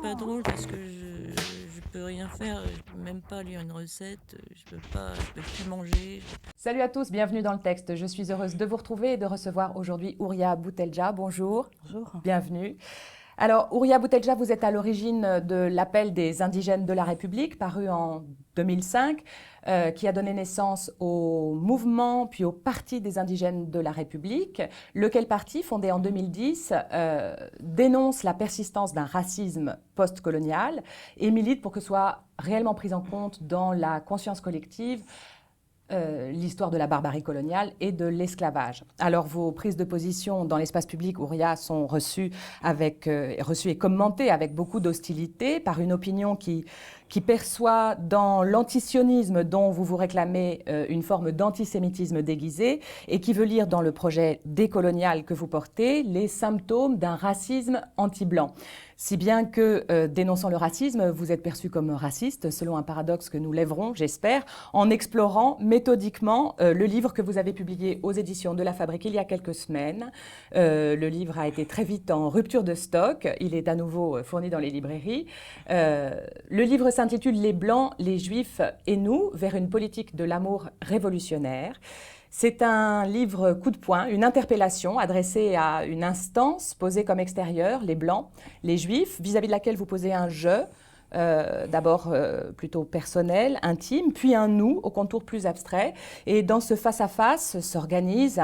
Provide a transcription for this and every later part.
pas drôle parce que je peux rien faire, je peux même pas lire une recette, je peux plus manger. Salut à tous, bienvenue dans le texte. Je suis heureuse de vous retrouver et de recevoir aujourd'hui Ouria Boutelja. Bonjour. Bonjour. Bienvenue. Alors, Ouria Boutelja, vous êtes à l'origine de l'Appel des indigènes de la République, paru en 2005, qui a donné naissance au mouvement puis au Parti des indigènes de la République, lequel parti, fondé en 2010, dénonce la persistance d'un racisme postcolonial et milite pour que soit réellement prise en compte dans la conscience collective l'histoire de la barbarie coloniale et de l'esclavage. Alors, vos prises de position dans l'espace public, Ouria, sont reçues et commentées avec beaucoup d'hostilité par une opinion qui perçoit dans l'antisionisme dont vous vous réclamez une forme d'antisémitisme déguisé et qui veut lire dans le projet décolonial que vous portez les symptômes d'un racisme anti-blanc. Si bien que, dénonçant le racisme, vous êtes perçu comme raciste, selon un paradoxe que nous lèverons, j'espère, en explorant méthodiquement le livre que vous avez publié aux éditions de La Fabrique il y a quelques semaines. Le livre a été très vite en rupture de stock, il est à nouveau fourni dans les librairies. Le livre s'intitule « Les Blancs, les Juifs et nous, vers une politique de l'amour révolutionnaire ». C'est un livre coup de poing, une interpellation adressée à une instance posée comme extérieure, les Blancs, les Juifs, vis-à-vis de laquelle vous posez un « je », d'abord plutôt personnel, intime, puis un « nous » au contour plus abstrait. Et dans ce face-à-face s'organise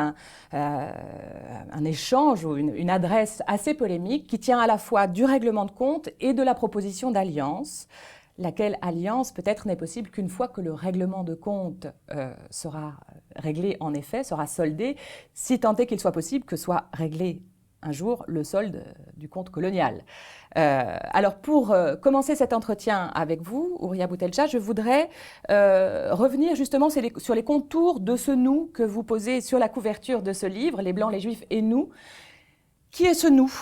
un échange ou une adresse assez polémique qui tient à la fois du règlement de compte et de la proposition d'alliance, laquelle alliance peut-être n'est possible qu'une fois que le règlement de compte sera réglé, en effet, sera soldé, si tant est qu'il soit possible que soit réglé un jour le solde du compte colonial. Alors pour commencer cet entretien avec vous, Ouria Boutelja, je voudrais revenir justement sur les contours de ce nous que vous posez sur la couverture de ce livre, Les Blancs, les Juifs et nous. Qui est ce nous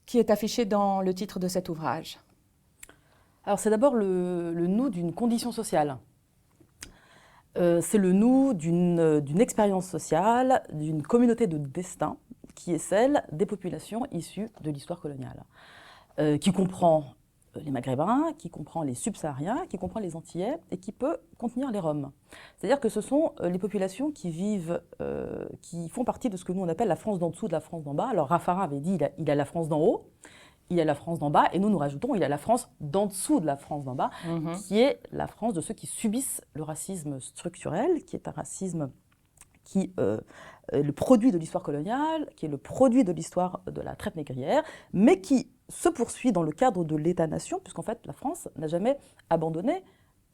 qui est affiché dans le titre de cet ouvrage ? Alors c'est d'abord le nous d'une condition sociale. C'est le nous d'une expérience sociale, d'une communauté de destin qui est celle des populations issues de l'histoire coloniale, qui comprend les Maghrébins, qui comprend les Subsahariens, qui comprend les Antillais et qui peut contenir les Roms. C'est-à-dire que ce sont les populations qui vivent, qui font partie de ce que nous on appelle la France d'en dessous de la France d'en bas. Alors Raffarin avait dit il a la France d'en haut. Il y a la France d'en bas, et nous rajoutons, il y a la France d'en dessous de la France d'en bas, qui est la France de ceux qui subissent le racisme structurel, qui est un racisme qui est le produit de l'histoire coloniale, qui est le produit de l'histoire de la traite négrière, mais qui se poursuit dans le cadre de l'État-nation, puisqu'en fait la France n'a jamais abandonné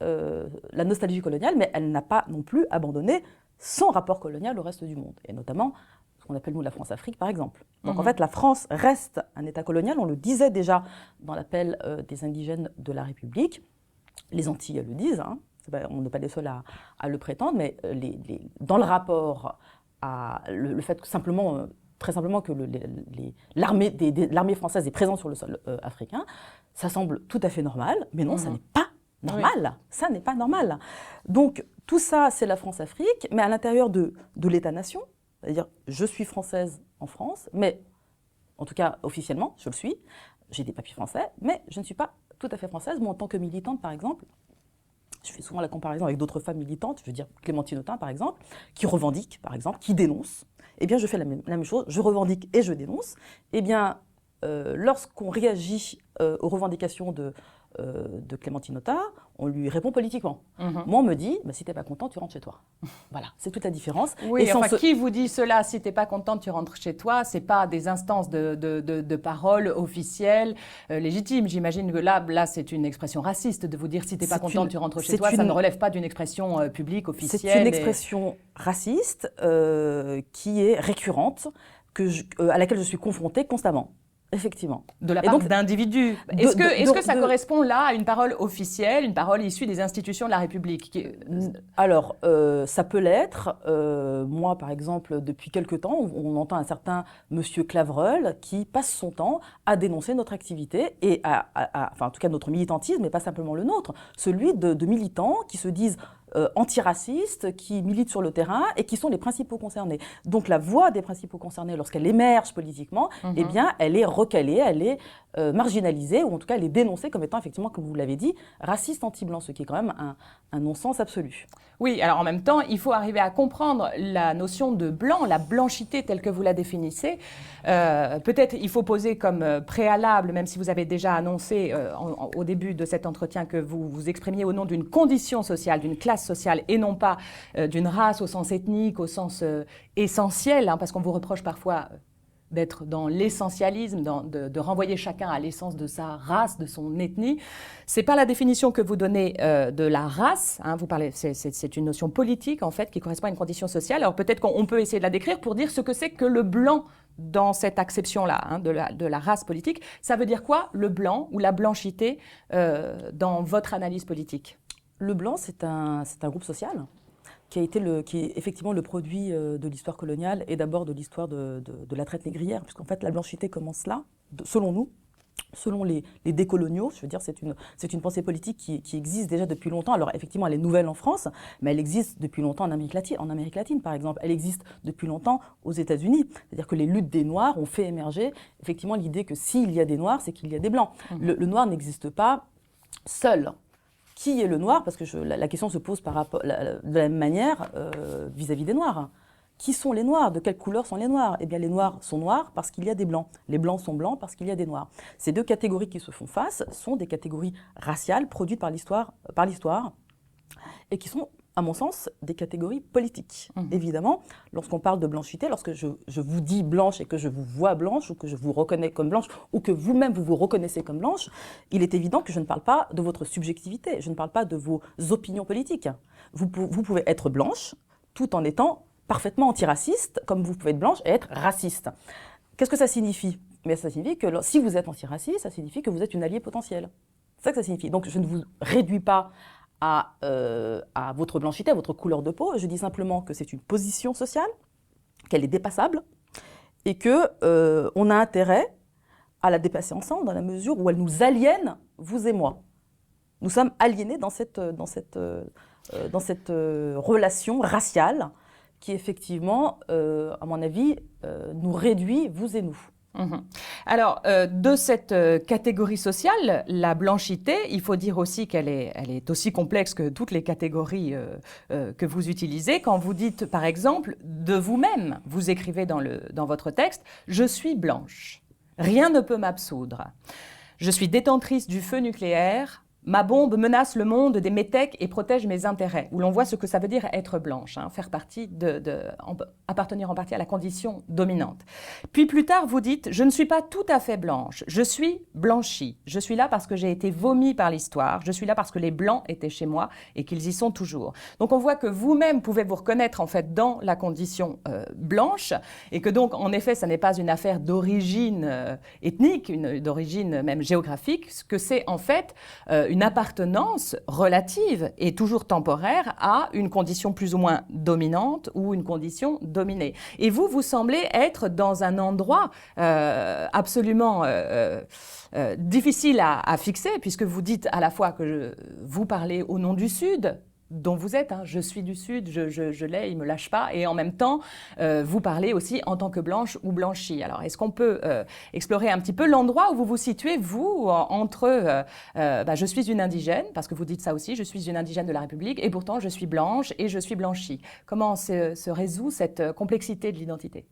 la nostalgie coloniale, mais elle n'a pas non plus abandonné son rapport colonial au reste du monde, et notamment qu'on appelle nous la France-Afrique, par exemple. Donc en fait, la France reste un État colonial, on le disait déjà dans l'appel des indigènes de la République, les Antilles le disent, hein. On n'est pas les seuls à le prétendre, mais dans le rapport à le fait que simplement, très simplement que l'armée française est présente sur le sol africain, ça semble tout à fait normal, mais non, ça n'est pas normal, oui. Ça n'est pas normal. Donc tout ça, c'est la France-Afrique, mais à l'intérieur de l'État-nation, c'est-à-dire, je suis française en France, mais en tout cas officiellement, je le suis. J'ai des papiers français, mais je ne suis pas tout à fait française. Moi, en tant que militante, par exemple, je fais souvent la comparaison avec d'autres femmes militantes, je veux dire Clémentine Autain, par exemple, qui revendique, par exemple, qui dénonce. Eh bien, je fais la même chose, je revendique et je dénonce. Eh bien, lorsqu'on réagit aux revendications de Clémentine Autain, on lui répond politiquement. Moi, on me dit, bah, si t'es pas content, tu rentres chez toi. Voilà, c'est toute la différence. Oui, et enfin, qui vous dit cela, si t'es pas content, tu rentres chez toi, c'est pas des instances de parole officielles, légitimes. J'imagine que là, c'est une expression raciste de vous dire, si t'es pas content, tu rentres chez toi. Ça ne relève pas d'une expression publique, officielle. C'est une expression raciste qui est récurrente, à laquelle je suis confrontée constamment. Effectivement. De la part d'individus. Est-ce que ça correspond là à une parole officielle, une parole issue des institutions de la République Alors, ça peut l'être. Moi, par exemple, depuis quelque temps, on entend un certain monsieur Clavreul qui passe son temps à dénoncer notre activité et enfin, en tout cas notre militantisme, mais pas simplement le nôtre, celui de militants qui se disent antiracistes qui militent sur le terrain et qui sont les principaux concernés. Donc la voix des principaux concernés, lorsqu'elle émerge politiquement, eh bien, elle est recalée, elle est marginalisée, ou en tout cas elle est dénoncée comme étant effectivement, comme vous l'avez dit, raciste anti-blanc, ce qui est quand même un non-sens absolu. Oui, alors en même temps, il faut arriver à comprendre la notion de blanc, la blanchité telle que vous la définissez. Peut-être il faut poser comme préalable, même si vous avez déjà annoncé au début de cet entretien que vous vous exprimiez au nom d'une condition sociale, d'une classe sociale, et non pas d'une race au sens ethnique, au sens essentiel, hein, parce qu'on vous reproche parfois d'être dans l'essentialisme, de renvoyer chacun à l'essence de sa race, de son ethnie. C'est pas la définition que vous donnez de la race. Hein, vous parlez, c'est une notion politique en fait qui correspond à une condition sociale. Alors peut-être qu'on peut essayer de la décrire pour dire ce que c'est que le blanc dans cette acception-là, hein, de la race politique. Ça veut dire quoi, le blanc ou la blanchité dans votre analyse politique? Le blanc, c'est un groupe social qui est effectivement le produit de l'histoire coloniale et d'abord de l'histoire de la traite négrière, puisqu'en fait la blanchité commence là, selon nous, selon les décoloniaux. Je veux dire, c'est une pensée politique qui existe déjà depuis longtemps. Alors effectivement, elle est nouvelle en France, mais elle existe depuis longtemps en Amérique latine, par exemple. Elle existe depuis longtemps aux États-Unis. C'est-à-dire que les luttes des Noirs ont fait émerger effectivement l'idée que s'il y a des Noirs, c'est qu'il y a des Blancs. Le Noir n'existe pas seul. Qui est le noir? Parce que la question se pose de la même manière vis-à-vis des noirs. Qui sont les noirs? De quelle couleur sont les noirs? Eh bien, les noirs sont noirs parce qu'il y a des blancs. Les blancs sont blancs parce qu'il y a des noirs. Ces deux catégories qui se font face sont des catégories raciales produites par l'histoire et qui sont, à mon sens, des catégories politiques. Évidemment, lorsqu'on parle de blanchité, lorsque je vous dis blanche et que je vous vois blanche, ou que je vous reconnais comme blanche, ou que vous-même vous vous reconnaissez comme blanche, il est évident que je ne parle pas de votre subjectivité, je ne parle pas de vos opinions politiques. Vous pouvez être blanche tout en étant parfaitement antiraciste, comme vous pouvez être blanche et être raciste. Qu'est-ce que ça signifie? Mais ça signifie que si vous êtes antiraciste, ça signifie que vous êtes une alliée potentielle. C'est ça que ça signifie. Donc je ne vous réduis pas à votre blanchité, à votre couleur de peau. Je dis simplement que c'est une position sociale, qu'elle est dépassable, et qu'on a intérêt à la dépasser ensemble dans la mesure où elle nous aliène, vous et moi. Nous sommes aliénés dans cette relation raciale qui, effectivement, à mon avis, nous réduit, vous et nous. Alors, de cette catégorie sociale, la blanchité, il faut dire aussi qu'elle est aussi complexe que toutes les catégories que vous utilisez. Quand vous dites, par exemple, de vous-même, vous écrivez dans votre texte « Je suis blanche, rien ne peut m'absoudre. Je suis détentrice du feu nucléaire. Ma bombe menace le monde des métèques et protège mes intérêts », où l'on voit ce que ça veut dire être blanche, hein, faire partie appartenir en partie à la condition dominante. Puis plus tard, vous dites « Je ne suis pas tout à fait blanche, je suis blanchie. Je suis là parce que j'ai été vomi par l'histoire, je suis là parce que les blancs étaient chez moi et qu'ils y sont toujours. » Donc on voit que vous-même pouvez vous reconnaître en fait dans la condition blanche, et que donc en effet, ça n'est pas une affaire d'origine ethnique, d'origine même géographique, ce que c'est en fait une appartenance relative et toujours temporaire à une condition plus ou moins dominante ou une condition dominée. Et vous semblez être dans un endroit absolument difficile à fixer, puisque vous dites à la fois que vous parlez au nom du Sud, dont vous êtes, hein, je suis du Sud, je l'ai, il ne me lâche pas, et en même temps, vous parlez aussi en tant que blanche ou blanchie. Alors, est-ce qu'on peut explorer un petit peu l'endroit où vous vous situez, vous, entre je suis une indigène, parce que vous dites ça aussi, je suis une indigène de la République, et pourtant je suis blanche et je suis blanchie. Comment se résout cette complexité de l'identité?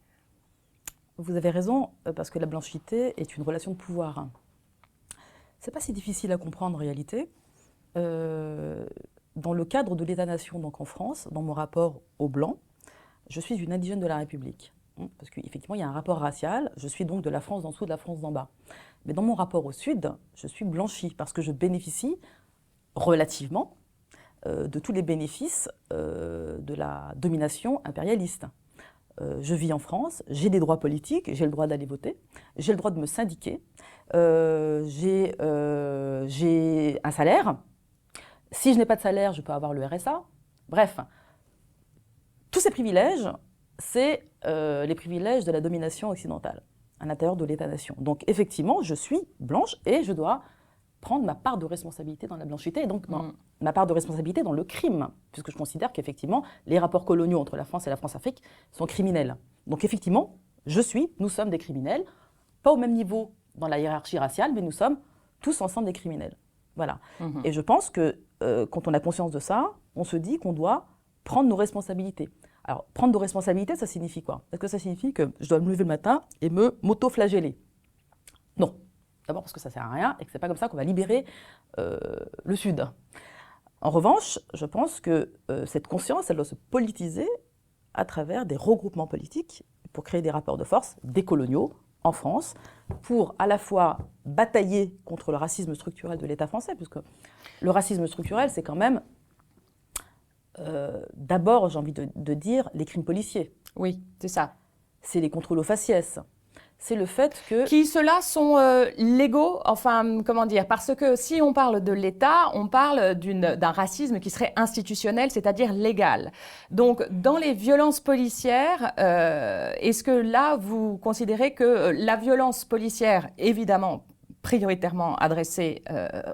Vous avez raison, parce que la blanchité est une relation de pouvoir. C'est pas si difficile à comprendre en réalité. Dans le cadre de l'État-nation, donc en France, dans mon rapport aux Blancs, je suis une indigène de la République. Parce qu'effectivement, il y a un rapport racial, je suis donc de la France d'en dessous, de la France d'en bas. Mais dans mon rapport au Sud, je suis blanchie, parce que je bénéficie relativement de tous les bénéfices de la domination impérialiste. Je vis en France, j'ai des droits politiques, j'ai le droit d'aller voter, j'ai le droit de me syndiquer, j'ai un salaire. Si je n'ai pas de salaire, je peux avoir le RSA. Bref, tous ces privilèges, c'est les privilèges de la domination occidentale à l'intérieur de l'État-nation. Donc effectivement, je suis blanche et je dois prendre ma part de responsabilité dans la blanchité et donc ma part de responsabilité dans le crime, puisque je considère qu'effectivement, les rapports coloniaux entre la France et la France-Afrique sont criminels. Donc effectivement, nous sommes des criminels, pas au même niveau dans la hiérarchie raciale, mais nous sommes tous ensemble des criminels. Voilà. Et je pense que quand on a conscience de ça, on se dit qu'on doit prendre nos responsabilités. Alors, prendre nos responsabilités, ça signifie quoi? Est-ce que ça signifie que je dois me lever le matin et m'auto-flageller? Non. D'abord parce que ça ne sert à rien et que ce n'est pas comme ça qu'on va libérer le Sud. En revanche, je pense que cette conscience, elle doit se politiser à travers des regroupements politiques pour créer des rapports de force décoloniaux en France, pour à la fois batailler contre le racisme structurel de l'État français, puisque le racisme structurel, c'est quand même d'abord, j'ai envie de dire, les crimes policiers. Oui, c'est ça. C'est les contrôles aux faciès. C'est le fait que... Qui, ceux-là, sont légaux, enfin, comment dire, parce que si on parle de l'État, on parle d'un racisme qui serait institutionnel, c'est-à-dire légal. Donc, dans les violences policières, est-ce que là, vous considérez que la violence policière, évidemment, prioritairement adressée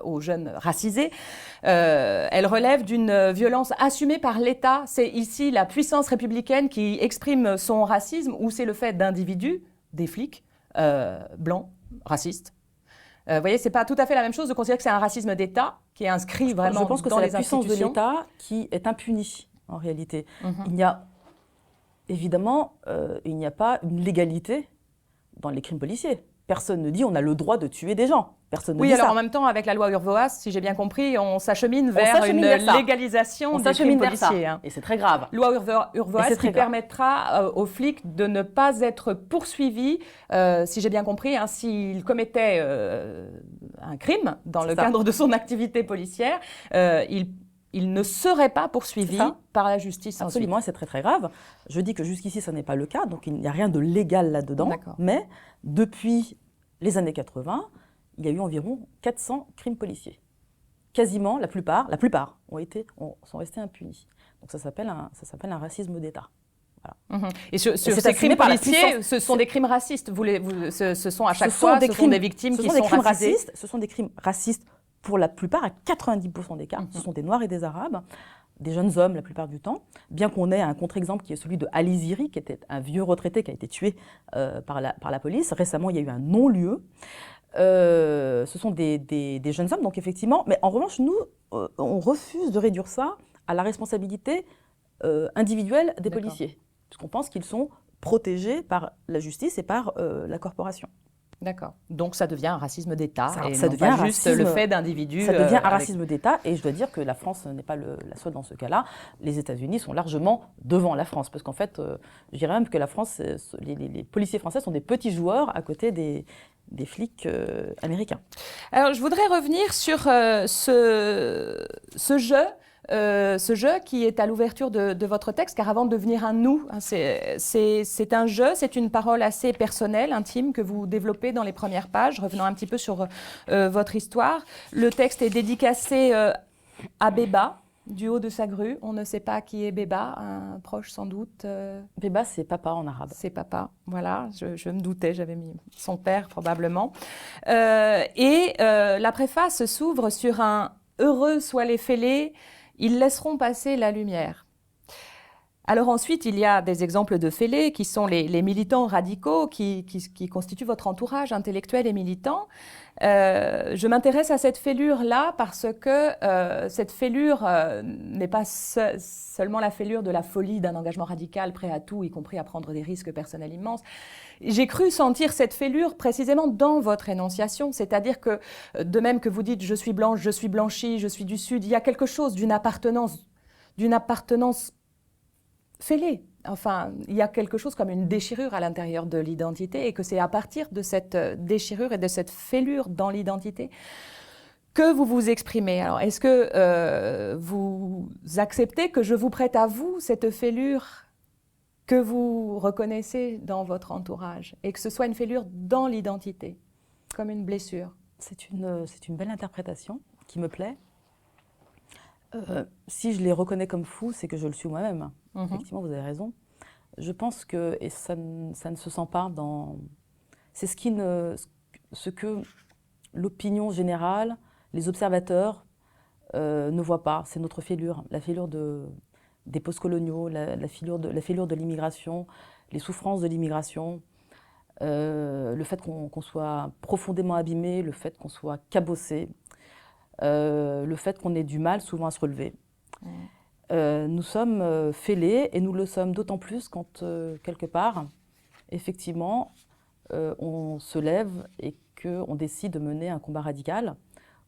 aux jeunes racisés, elle relève d'une violence assumée par l'État? C'est ici la puissance républicaine qui exprime son racisme, ou c'est le fait d'individus, des flics blancs, racistes? Vous voyez, c'est pas tout à fait la même chose de considérer que c'est un racisme d'État qui est inscrit vraiment je pense que dans c'est les la puissance de institutions. l'État qui est impunie, en réalité. Il n'y a, évidemment, il n'y a pas une légalité dans les crimes policiers. Personne ne dit on a le droit de tuer des gens. Personne ne dit alors ça. en même temps, avec la loi Urvoas, si j'ai bien compris, on s'achemine vers une légalisation des crimes policiers. Hein. Et c'est très grave. Loi Urvoas qui permettra aux flics de ne pas être poursuivis, si j'ai bien compris, hein, s'ils commettaient un crime dans le cadre de son activité policière, il ne serait pas poursuivi par la justice. Absolument, et c'est très très grave. Je dis que jusqu'ici, ça n'est pas le cas, donc il n'y a rien de légal là-dedans. Mais depuis les années 80, il y a eu environ 400 crimes policiers. Quasiment, la plupart sont restés impunis. Donc ça s'appelle un racisme d'État. Voilà. Et sur ces crimes policiers, ce sont des crimes racistes. Ce sont à chaque fois des victimes qui sont racisées. Ce sont des crimes racistes. Pour la plupart, à 90% des cas, ce sont des Noirs et des Arabes, des jeunes hommes la plupart du temps, bien qu'on ait un contre-exemple qui est celui de Ali Ziri, qui était un vieux retraité qui a été tué par la police. Récemment, il y a eu un non-lieu. Ce sont des jeunes hommes, donc effectivement. Mais en revanche, nous, on refuse de réduire ça à la responsabilité individuelle des policiers, puisqu'on pense qu'ils sont protégés par la justice et par la corporation. D'accord. Donc ça devient un racisme d'État et ça non devient pas juste le fait d'individus. Ça devient un racisme d'État et je dois dire que la France n'est pas la seule dans ce cas-là. Les États-Unis sont largement devant la France parce qu'en fait, je dirais même que la France, les policiers français sont des petits joueurs à côté des flics américains. Alors je voudrais revenir sur ce jeu qui est à l'ouverture de votre texte, car avant de devenir un nous, hein, c'est un jeu, c'est une parole assez personnelle, intime, que vous développez dans les premières pages, revenant un petit peu sur votre histoire. Le texte est dédicacé à Béba, du haut de sa grue. On ne sait pas qui est Béba, un proche sans doute. Béba, c'est papa en arabe. C'est papa, voilà, je me doutais, j'avais mis son père probablement. La préface s'ouvre sur un « Heureux soient les fêlés », ils laisseront passer la lumière. Alors ensuite, il y a des exemples de fêlés qui sont les militants radicaux qui constituent votre entourage intellectuel et militant. Je m'intéresse à cette fêlure-là parce que cette fêlure n'est pas seulement la fêlure de la folie d'un engagement radical prêt à tout, y compris à prendre des risques personnels immenses. J'ai cru sentir cette fêlure précisément dans votre énonciation, c'est-à-dire que de même que vous dites « je suis blanche, je suis blanchie, je suis du Sud », il y a quelque chose d'une appartenance fêlée. Enfin, il y a quelque chose comme une déchirure à l'intérieur de l'identité et que c'est à partir de cette déchirure et de cette fêlure dans l'identité que vous vous exprimez. Alors, est-ce que vous acceptez que je vous prête à vous cette fêlure que vous reconnaissez dans votre entourage et que ce soit une fêlure dans l'identité, comme une blessure? C'est une belle interprétation qui me plaît. Si je les reconnais comme fous, c'est que je le suis moi-même. Effectivement, vous avez raison. Je pense que, et ça ne se sent pas dans... C'est ce que l'opinion générale les observateurs ne voient pas. C'est notre fêlure, la fêlure des postcoloniaux, la fêlure de l'immigration, les souffrances de l'immigration, le fait qu'on soit profondément abîmé, le fait qu'on soit cabossé, le fait qu'on ait du mal souvent à se relever. Nous sommes fêlés et nous le sommes d'autant plus quand, quelque part, effectivement, on se lève et qu'on décide de mener un combat radical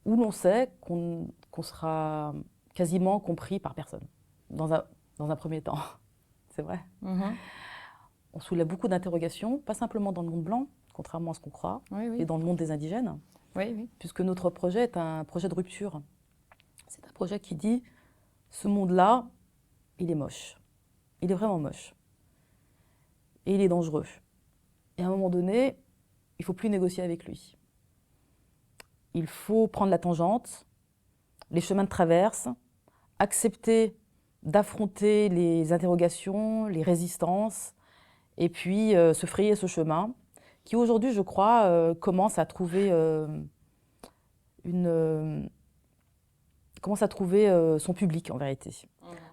où l'on sait qu'on sera quasiment compris par personne, dans un premier temps. C'est vrai. On soulève beaucoup d'interrogations, pas simplement dans le monde blanc, contrairement à ce qu'on croit, et dans le monde des indigènes, puisque notre projet est un projet de rupture. C'est un projet qui dit, ce monde-là, il est moche. Il est vraiment moche. Et il est dangereux. Et à un moment donné, il ne faut plus négocier avec lui. Il faut prendre la tangente, les chemins de traverse, accepter d'affronter les interrogations, les résistances, et puis se frayer ce chemin, qui aujourd'hui, je crois, commence à trouver son public, en vérité.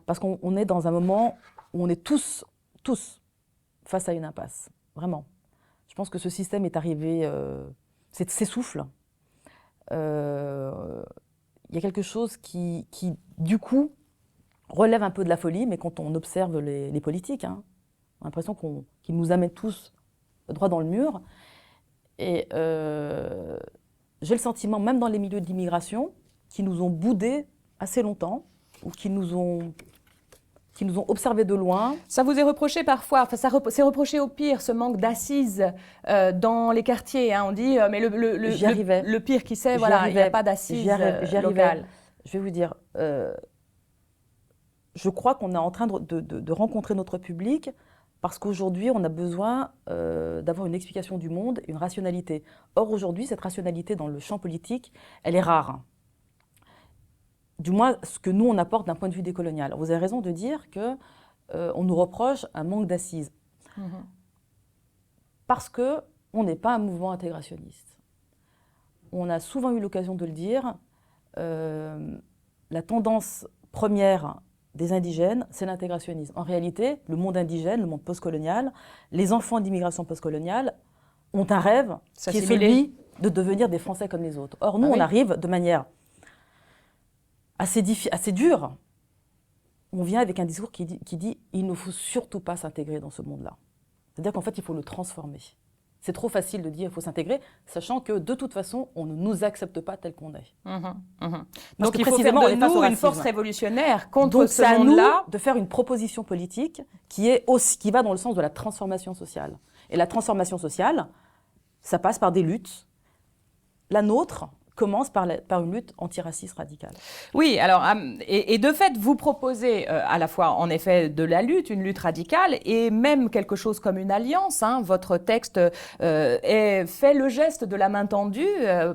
Parce qu'on est dans un moment où on est tous face à une impasse, vraiment. Je pense que ce système est arrivé, s'essouffle. Il y a quelque chose qui, du coup, relève un peu de la folie, mais quand on observe les politiques, on a l'impression qu'ils nous amènent tous droit dans le mur. Et j'ai le sentiment, même dans les milieux de l'immigration, qui nous ont boudés assez longtemps, ou qui nous ont observés de loin. Ça vous est reproché parfois, c'est reproché au pire, ce manque d'assises dans les quartiers. On dit, mais le pire qui sait, voilà, il n'y a pas d'assises locales. Je vais vous dire, je crois qu'on est en train de rencontrer notre public parce qu'aujourd'hui, on a besoin d'avoir une explication du monde, une rationalité. Or, aujourd'hui, cette rationalité dans le champ politique, elle est rare. Du moins, ce que nous, on apporte d'un point de vue décolonial. Vous avez raison de dire qu'on nous reproche un manque d'assises. Parce qu'on n'est pas un mouvement intégrationniste. On a souvent eu l'occasion de le dire, la tendance première des indigènes, c'est l'intégrationnisme. En réalité, le monde indigène, le monde postcolonial, les enfants d'immigration postcoloniale ont un rêve qui est celui de devenir des Français comme les autres. Or, nous, on arrive de manière assez dure. On vient avec un discours qui dit « il ne faut surtout pas s'intégrer dans ce monde-là ». C'est-à-dire qu'en fait, il faut le transformer. C'est trop facile de dire qu'il faut s'intégrer, sachant que de toute façon, on ne nous accepte pas tel qu'on est. Donc il faut faire de nous une force révolutionnaire contre ce monde-là. Donc c'est à nous de faire une proposition politique qui va dans le sens de la transformation sociale. Et la transformation sociale, ça passe par des luttes. La nôtre commence par une lutte antiraciste radicale. Oui, alors, et de fait, vous proposez à la fois, en effet, de la lutte, une lutte radicale, et même quelque chose comme une alliance. Votre texte fait le geste de la main tendue,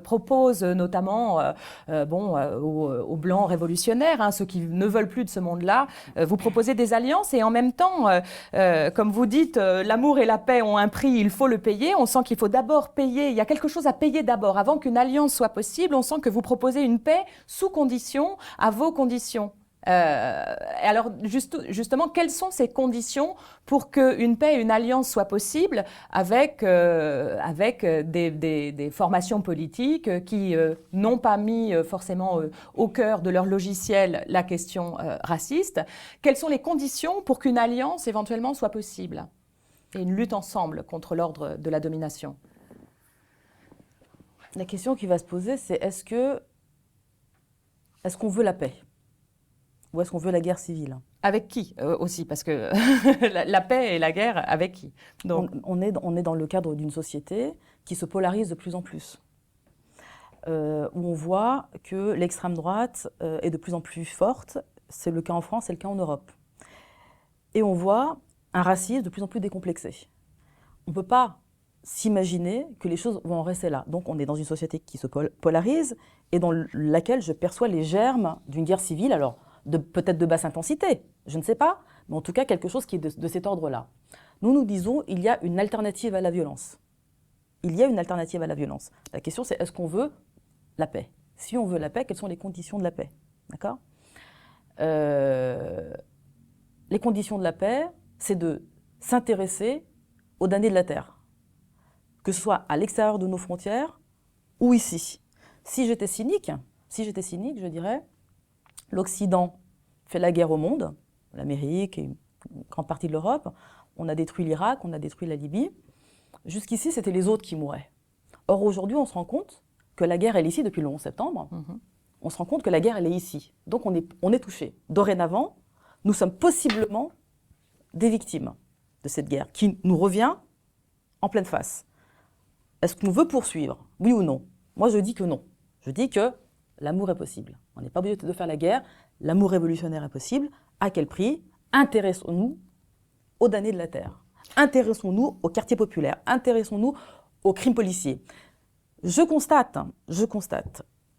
propose notamment aux Blancs révolutionnaires, ceux qui ne veulent plus de ce monde-là, vous proposez des alliances, et en même temps, comme vous dites, l'amour et la paix ont un prix, il faut le payer. On sent qu'il faut d'abord payer, il y a quelque chose à payer d'abord, avant qu'une alliance soit possible. On sent que vous proposez une paix sous conditions, à vos conditions. Alors justement, quelles sont ces conditions pour qu'une paix et une alliance soient possibles avec des formations politiques qui n'ont pas mis forcément au cœur de leur logiciel la question raciste? Quelles sont les conditions pour qu'une alliance éventuellement soit possible et une lutte ensemble contre l'ordre de la domination? La question qui va se poser, c'est est-ce qu'on veut la paix? Ou est-ce qu'on veut la guerre civile? Avec qui aussi? Parce que la paix et la guerre, avec qui? Donc, on est dans le cadre d'une société qui se polarise de plus en plus. Où on voit que l'extrême droite est de plus en plus forte. C'est le cas en France, c'est le cas en Europe. Et on voit un racisme de plus en plus décomplexé. On ne peut pas s'imaginer que les choses vont en rester là. Donc on est dans une société qui se polarise et dans laquelle je perçois les germes d'une guerre civile, alors peut-être de basse intensité, je ne sais pas, mais en tout cas quelque chose qui est de cet ordre-là. Nous disons il y a une alternative à la violence. Il y a une alternative à la violence. La question c'est est-ce qu'on veut la paix? Si on veut la paix, quelles sont les conditions de la paix? D'accord? Les conditions de la paix, c'est de s'intéresser aux damnés de la terre, que ce soit à l'extérieur de nos frontières ou ici. Si j'étais cynique, je dirais, l'Occident fait la guerre au monde, l'Amérique et une grande partie de l'Europe, on a détruit l'Irak, on a détruit la Libye. Jusqu'ici, c'était les autres qui mouraient. Or, aujourd'hui, on se rend compte que la guerre, elle est ici depuis le 11 septembre. On se rend compte que la guerre, elle est ici. Donc, on est touché. Dorénavant, nous sommes possiblement des victimes de cette guerre qui nous revient en pleine face. Est-ce qu'on veut poursuivre? Oui ou non? Moi, je dis que non. Je dis que l'amour est possible. On n'est pas obligé de faire la guerre. L'amour révolutionnaire est possible. À quel prix? Intéressons-nous aux damnés de la terre. Intéressons-nous aux quartiers populaires. Intéressons-nous aux crimes policiers. Je constate,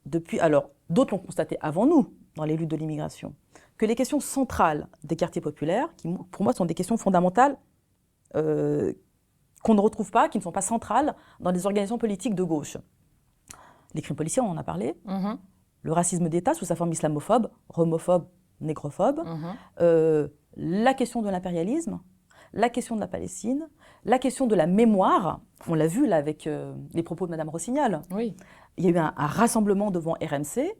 depuis, alors d'autres l'ont constaté avant nous, dans les luttes de l'immigration, que les questions centrales des quartiers populaires, qui pour moi sont des questions fondamentales, qu'on ne retrouve pas, qui ne sont pas centrales dans les organisations politiques de gauche. Les crimes policiers, on en a parlé. Le racisme d'État sous sa forme islamophobe, homophobe, négrophobe. La question de l'impérialisme, la question de la Palestine, la question de la mémoire. On l'a vu là avec les propos de Mme Rossignol. Oui. Il y a eu un rassemblement devant RMC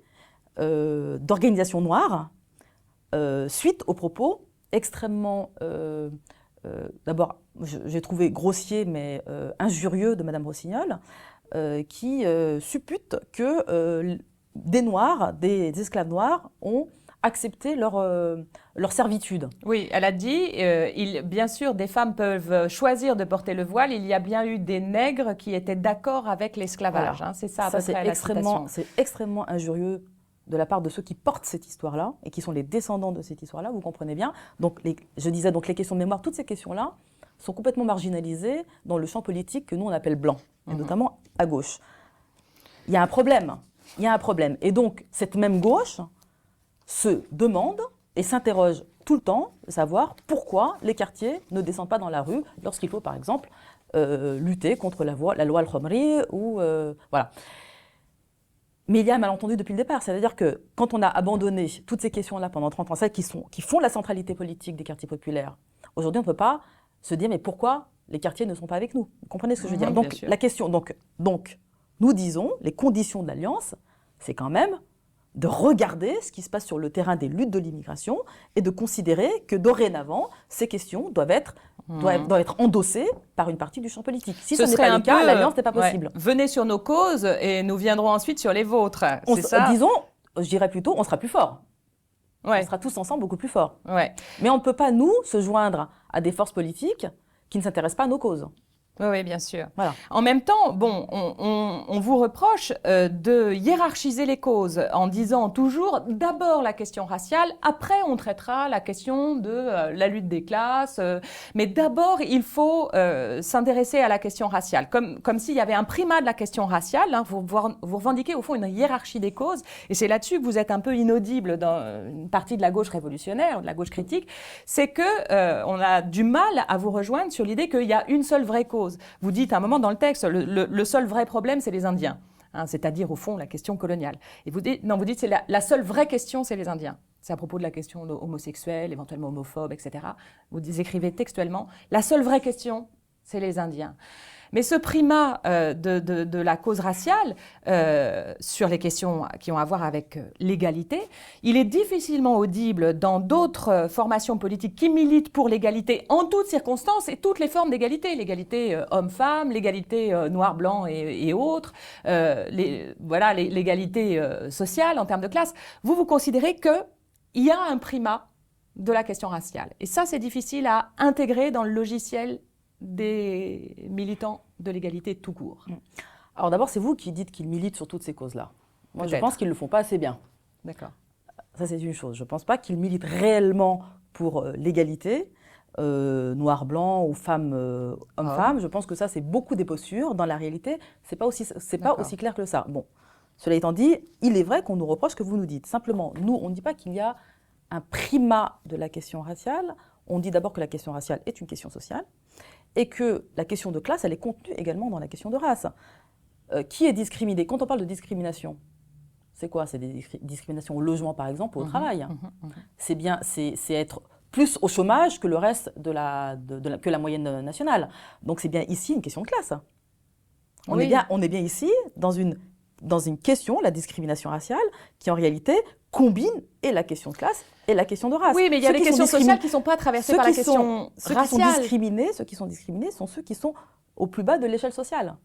d'organisations noires suite aux propos extrêmement, d'abord, j'ai trouvé grossier mais injurieux de Mme Rossignol, qui suppute que des Noirs, des esclaves noirs, ont accepté leur servitude. Oui, elle a dit, bien sûr, des femmes peuvent choisir de porter le voile. Il y a bien eu des nègres qui étaient d'accord avec l'esclavage. Voilà. C'est ça à peu près la citation. C'est extrêmement injurieux de la part de ceux qui portent cette histoire-là et qui sont les descendants de cette histoire-là, vous comprenez bien. Donc, je disais, donc les questions de mémoire, toutes ces questions-là sont complètement marginalisées dans le champ politique que nous, on appelle blanc, et notamment à gauche. Il y a un problème. Et donc, cette même gauche se demande et s'interroge tout le temps de savoir pourquoi les quartiers ne descendent pas dans la rue lorsqu'il faut, par exemple, lutter contre la loi Al-Khomri ou voilà. Mais il y a un malentendu depuis le départ. C'est-à-dire que quand on a abandonné toutes ces questions-là pendant 30 ans, celles qui font la centralité politique des quartiers populaires, aujourd'hui, on ne peut pas se dire mais pourquoi les quartiers ne sont pas avec nous? Vous comprenez ce que je veux dire? Donc, la question, donc, nous disons, les conditions de l'Alliance, c'est quand même de regarder ce qui se passe sur le terrain des luttes de l'immigration et de considérer que dorénavant, ces questions doivent être endossées par une partie du champ politique. Si ce n'est pas le cas, l'Alliance n'est pas possible. Venez sur nos causes et nous viendrons ensuite sur les vôtres. C'est ça. Disons, je dirais plutôt, on sera plus fort. On sera tous ensemble beaucoup plus forts. Mais on ne peut pas, nous, se joindre à des forces politiques qui ne s'intéressent pas à nos causes. Oui, bien sûr. Voilà. En même temps, bon, on vous reproche de hiérarchiser les causes en disant toujours d'abord la question raciale, après on traitera la question de la lutte des classes, mais d'abord il faut s'intéresser à la question raciale, comme s'il y avait un primat de la question raciale. Hein, vous revendiquez au fond une hiérarchie des causes, et c'est là-dessus que vous êtes un peu inaudible dans une partie de la gauche révolutionnaire, de la gauche critique, c'est que on a du mal à vous rejoindre sur l'idée qu'il y a une seule vraie cause. Vous dites à un moment dans le texte, le seul vrai problème, c'est les Indiens, hein, c'est-à-dire au fond la question coloniale. Et vous dites, c'est la seule vraie question, c'est les Indiens. C'est à propos de la question homosexuelle, éventuellement homophobe, etc. Vous écrivez textuellement, la seule vraie question, c'est les Indiens. Mais ce primat de la cause raciale sur les questions qui ont à voir avec l'égalité, il est difficilement audible dans d'autres formations politiques qui militent pour l'égalité en toutes circonstances et toutes les formes d'égalité. L'égalité homme-femme, l'égalité noir-blanc et autres, l'égalité sociale en termes de classe. Vous considérez qu'il y a un primat de la question raciale. Et ça, c'est difficile à intégrer dans le logiciel des militants de l'égalité tout court. Alors d'abord, c'est vous qui dites qu'ils militent sur toutes ces causes-là. Moi, je pense qu'ils ne le font pas assez bien. D'accord. Ça, c'est une chose. Je ne pense pas qu'ils militent réellement pour l'égalité, noir-blanc ou homme-femme. Je pense que ça, c'est beaucoup des postures. Dans la réalité, ce n'est pas aussi clair que ça. Bon, cela étant dit, il est vrai qu'on nous reproche ce que vous nous dites. Simplement, nous, on ne dit pas qu'il y a un primat de la question raciale. On dit d'abord que la question raciale est une question sociale et que la question de classe, elle est contenue également dans la question de race. Qui est discriminé? Quand on parle de discrimination, C'est quoi? C'est des discriminations au logement, par exemple, ou au travail. Mhm. C'est être plus au chômage que le reste que la moyenne nationale. Donc c'est bien ici une question de classe. On est bien ici dans une question, la discrimination raciale, qui en réalité combine et la question de classe et la question de race. Oui, mais il y a des questions sociales qui ne sont pas traversées par la question raciale. Ceux qui sont discriminés sont ceux qui sont au plus bas de l'échelle sociale.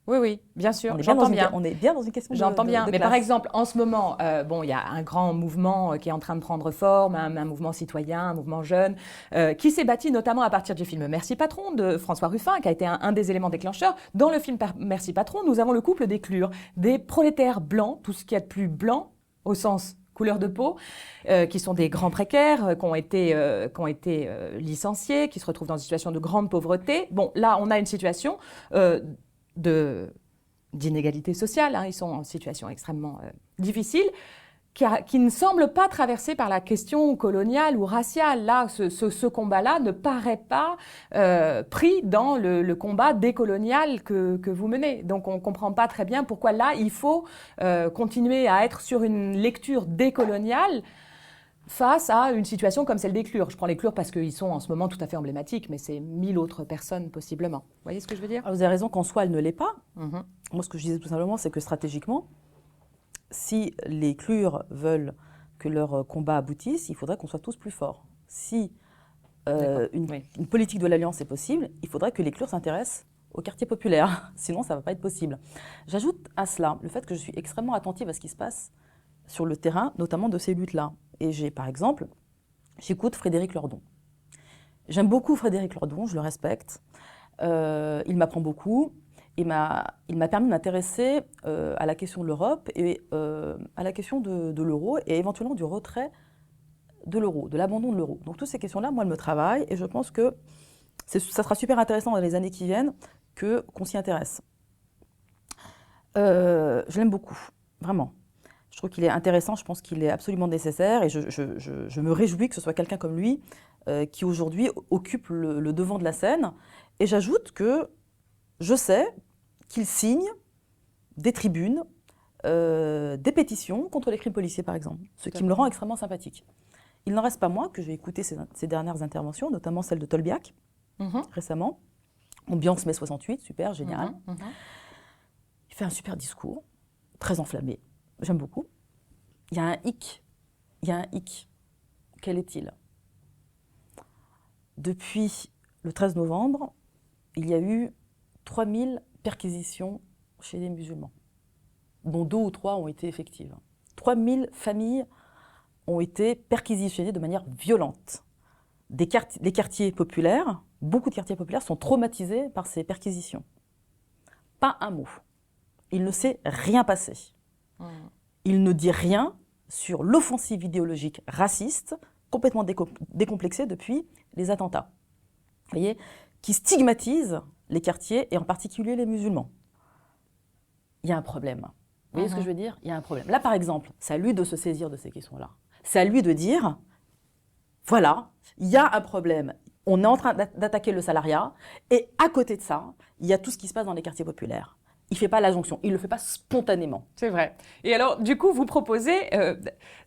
Oui, bien sûr, j'entends bien. On est bien dans une question de J'entends bien, de mais classe. par exemple, en ce moment, il y a un grand mouvement qui est en train de prendre forme, un mouvement citoyen, un mouvement jeune, qui s'est bâti notamment à partir du film Merci Patron de François Ruffin, qui a été un des éléments déclencheurs. Dans le film Merci Patron, nous avons le couple des Clure, des prolétaires blancs, tout ce qu'il y a de plus blanc, au sens couleur de peau, qui sont des grands précaires, qui ont été licenciés, qui se retrouvent dans une situation de grande pauvreté. Bon, là, on a une situation d'inégalité sociale, hein, ils sont en situation extrêmement difficile, qui ne semble pas traversée par la question coloniale ou raciale. Là, ce combat-là ne paraît pas pris dans le combat décolonial que vous menez. Donc, on ne comprend pas très bien pourquoi là, il faut continuer à être sur une lecture décoloniale face à une situation comme celle des Clure. Je prends les Clure parce qu'ils sont en ce moment tout à fait emblématiques, mais c'est 1000 autres personnes possiblement. Vous voyez ce que je veux dire? Alors, vous avez raison qu'en soi, elle ne l'est pas. Moi, ce que je disais tout simplement, c'est que stratégiquement, si les Clure veulent que leur combat aboutisse, il faudrait qu'on soit tous plus forts. Si une politique de l'Alliance est possible, il faudrait que les Clure s'intéressent au quartier populaire. Sinon, ça ne va pas être possible. J'ajoute à cela le fait que je suis extrêmement attentive à ce qui se passe sur le terrain, notamment de ces luttes-là. Et par exemple, j'écoute Frédéric Lordon. J'aime beaucoup Frédéric Lordon, je le respecte. Il m'apprend beaucoup. Il m'a permis de m'intéresser à la question de l'Europe et à la question de l'euro et éventuellement du retrait de l'euro, de l'abandon de l'euro. Donc toutes ces questions-là, moi, elles me travaillent et je pense que ça sera super intéressant dans les années qui viennent qu'on s'y intéresse. Je l'aime beaucoup, vraiment. Je trouve qu'il est intéressant, je pense qu'il est absolument nécessaire et je me réjouis que ce soit quelqu'un comme lui qui aujourd'hui occupe le devant de la scène. Et j'ajoute que je sais qu'il signe des tribunes, des pétitions contre les crimes policiers par exemple, ce qui me le rend extrêmement sympathique. Il n'en reste pas moins que j'ai écouté ses dernières interventions, notamment celle de Tolbiac récemment. Ambiance mai 68, super, génial. Il fait un super discours, très enflammé. J'aime beaucoup. Il y a un hic. Quel est-il? Depuis le 13 novembre, il y a eu 3000 perquisitions chez les musulmans, dont 2 ou 3 ont été effectives. 3000 familles ont été perquisitionnées de manière violente. Les quartiers populaires, beaucoup de quartiers populaires sont traumatisés par ces perquisitions. Pas un mot. Il ne s'est rien passé. Il ne dit rien sur l'offensive idéologique raciste, complètement décomplexée depuis les attentats. Vous voyez, qui stigmatise les quartiers et en particulier les musulmans. Il y a un problème. Vous voyez ce que je veux dire? Il y a un problème. Là, par exemple, c'est à lui de se saisir de ces questions-là. C'est à lui de dire, voilà, il y a un problème. On est en train d'attaquer le salariat et à côté de ça, il y a tout ce qui se passe dans les quartiers populaires. Il ne fait pas la jonction, il ne le fait pas spontanément. C'est vrai. Et alors, du coup, vous proposez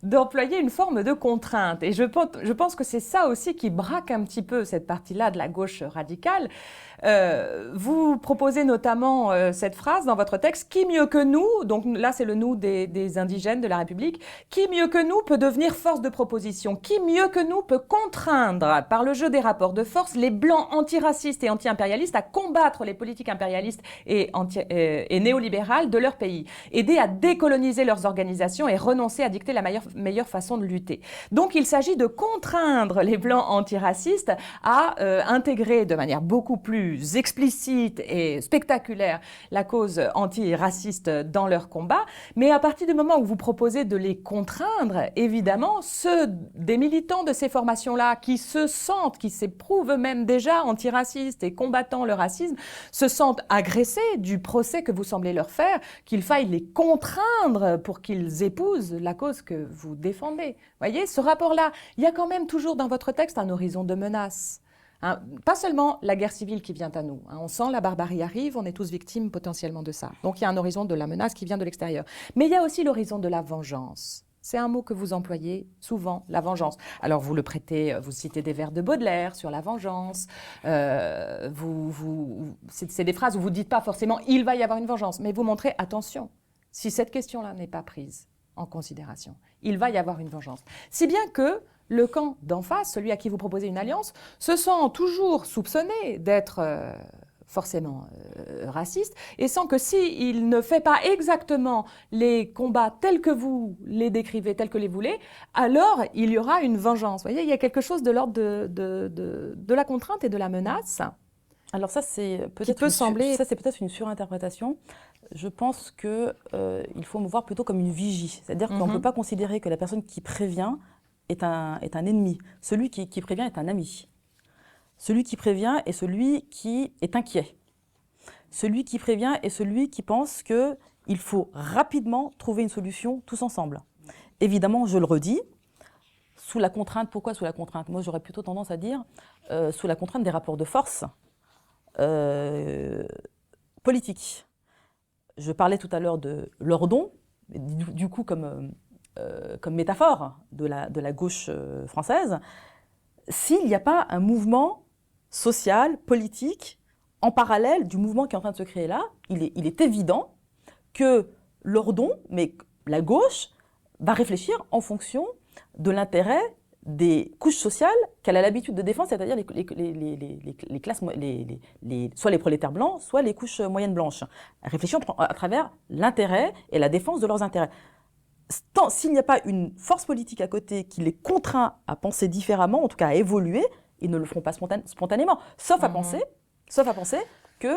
d'employer une forme de contrainte. Et je pense que c'est ça aussi qui braque un petit peu cette partie-là de la gauche radicale. Vous proposez notamment cette phrase dans votre texte, « Qui mieux que nous », donc là c'est le nous des indigènes de la République, « qui mieux que nous peut devenir force de proposition? Qui mieux que nous peut contraindre par le jeu des rapports de force les blancs antiracistes et anti-impérialistes à combattre les politiques impérialistes et néolibérales de leur pays, aider à décoloniser leurs organisations et renoncer à dicter la meilleure façon de lutter ». Donc il s'agit de contraindre les blancs antiracistes à intégrer de manière beaucoup plus explicite et spectaculaire la cause antiraciste dans leur combat, mais à partir du moment où vous proposez de les contraindre, évidemment, des militants de ces formations-là qui s'éprouvent eux-mêmes déjà antiracistes et combattant le racisme, se sentent agressés du procès que vous semblez leur faire, qu'il faille les contraindre pour qu'ils épousent la cause que vous défendez. Vous voyez, ce rapport-là, il y a quand même toujours dans votre texte un horizon de menace. hein. Pas seulement la guerre civile qui vient à nous. Hein. On sent la barbarie arrive, on est tous victimes potentiellement de ça. Donc il y a un horizon de la menace qui vient de l'extérieur. Mais il y a aussi l'horizon de la vengeance. C'est un mot que vous employez souvent, la vengeance. Alors vous le prêtez, vous citez des vers de Baudelaire sur la vengeance. C'est des phrases où vous ne dites pas forcément « il va y avoir une vengeance », mais vous montrez « attention, si cette question-là n'est pas prise en considération, il va y avoir une vengeance ». Si bien que le camp d'en face, celui à qui vous proposez une alliance, se sent toujours soupçonné d'être forcément raciste, et sent que s'il ne fait pas exactement les combats tels que vous les décrivez, tels que les voulez, alors il y aura une vengeance. Vous voyez, il y a quelque chose de l'ordre de la contrainte et de la menace. Alors ça, c'est peut-être une surinterprétation. Je pense qu'il faut me voir plutôt comme une vigie. C'est-à-dire qu'on ne peut pas considérer que la personne qui prévient est un ennemi. Celui qui prévient est un ami. Celui qui prévient est celui qui est inquiet. Celui qui prévient est celui qui pense qu'il faut rapidement trouver une solution tous ensemble. Évidemment, je le redis, sous la contrainte. Pourquoi sous la contrainte? Moi, j'aurais plutôt tendance à dire sous la contrainte des rapports de force politiques. Je parlais tout à l'heure de Lordon, du coup comme métaphore de la gauche française. S'il n'y a pas un mouvement social, politique, en parallèle du mouvement qui est en train de se créer là, il est évident que Lordon, mais la gauche, va réfléchir en fonction de l'intérêt des couches sociales qu'elle a l'habitude de défendre, c'est-à-dire les classes, soit les prolétaires blancs, soit les couches moyennes blanches. Elle réfléchit à travers l'intérêt et la défense de leurs intérêts. S'il n'y a pas une force politique à côté qui les contraint à penser différemment, en tout cas à évoluer, ils ne le feront pas spontanément, sauf à penser que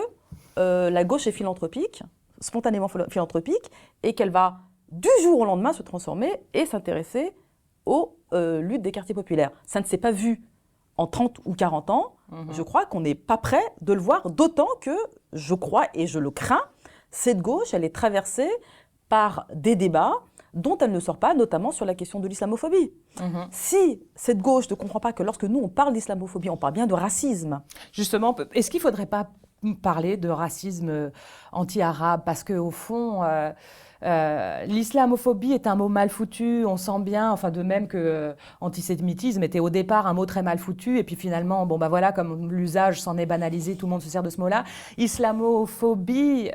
la gauche est philanthropique, spontanément philanthropique, et qu'elle va du jour au lendemain se transformer et s'intéresser aux luttes des quartiers populaires. Ça ne s'est pas vu en 30 ou 40 ans. Je crois qu'on n'est pas prêt de le voir, d'autant que je crois et je le crains, cette gauche, elle est traversée par des débats dont elle ne sort pas, notamment sur la question de l'islamophobie. Si cette gauche ne comprend pas que lorsque nous, on parle d'islamophobie, on parle bien de racisme. Justement, est-ce qu'il ne faudrait pas parler de racisme anti-arabe? Parce qu'au fond, l'islamophobie est un mot mal foutu, on sent bien, enfin de même que antisémitisme était au départ un mot très mal foutu, et puis finalement, bon bah voilà, comme l'usage s'en est banalisé, tout le monde se sert de ce mot-là. Islamophobie,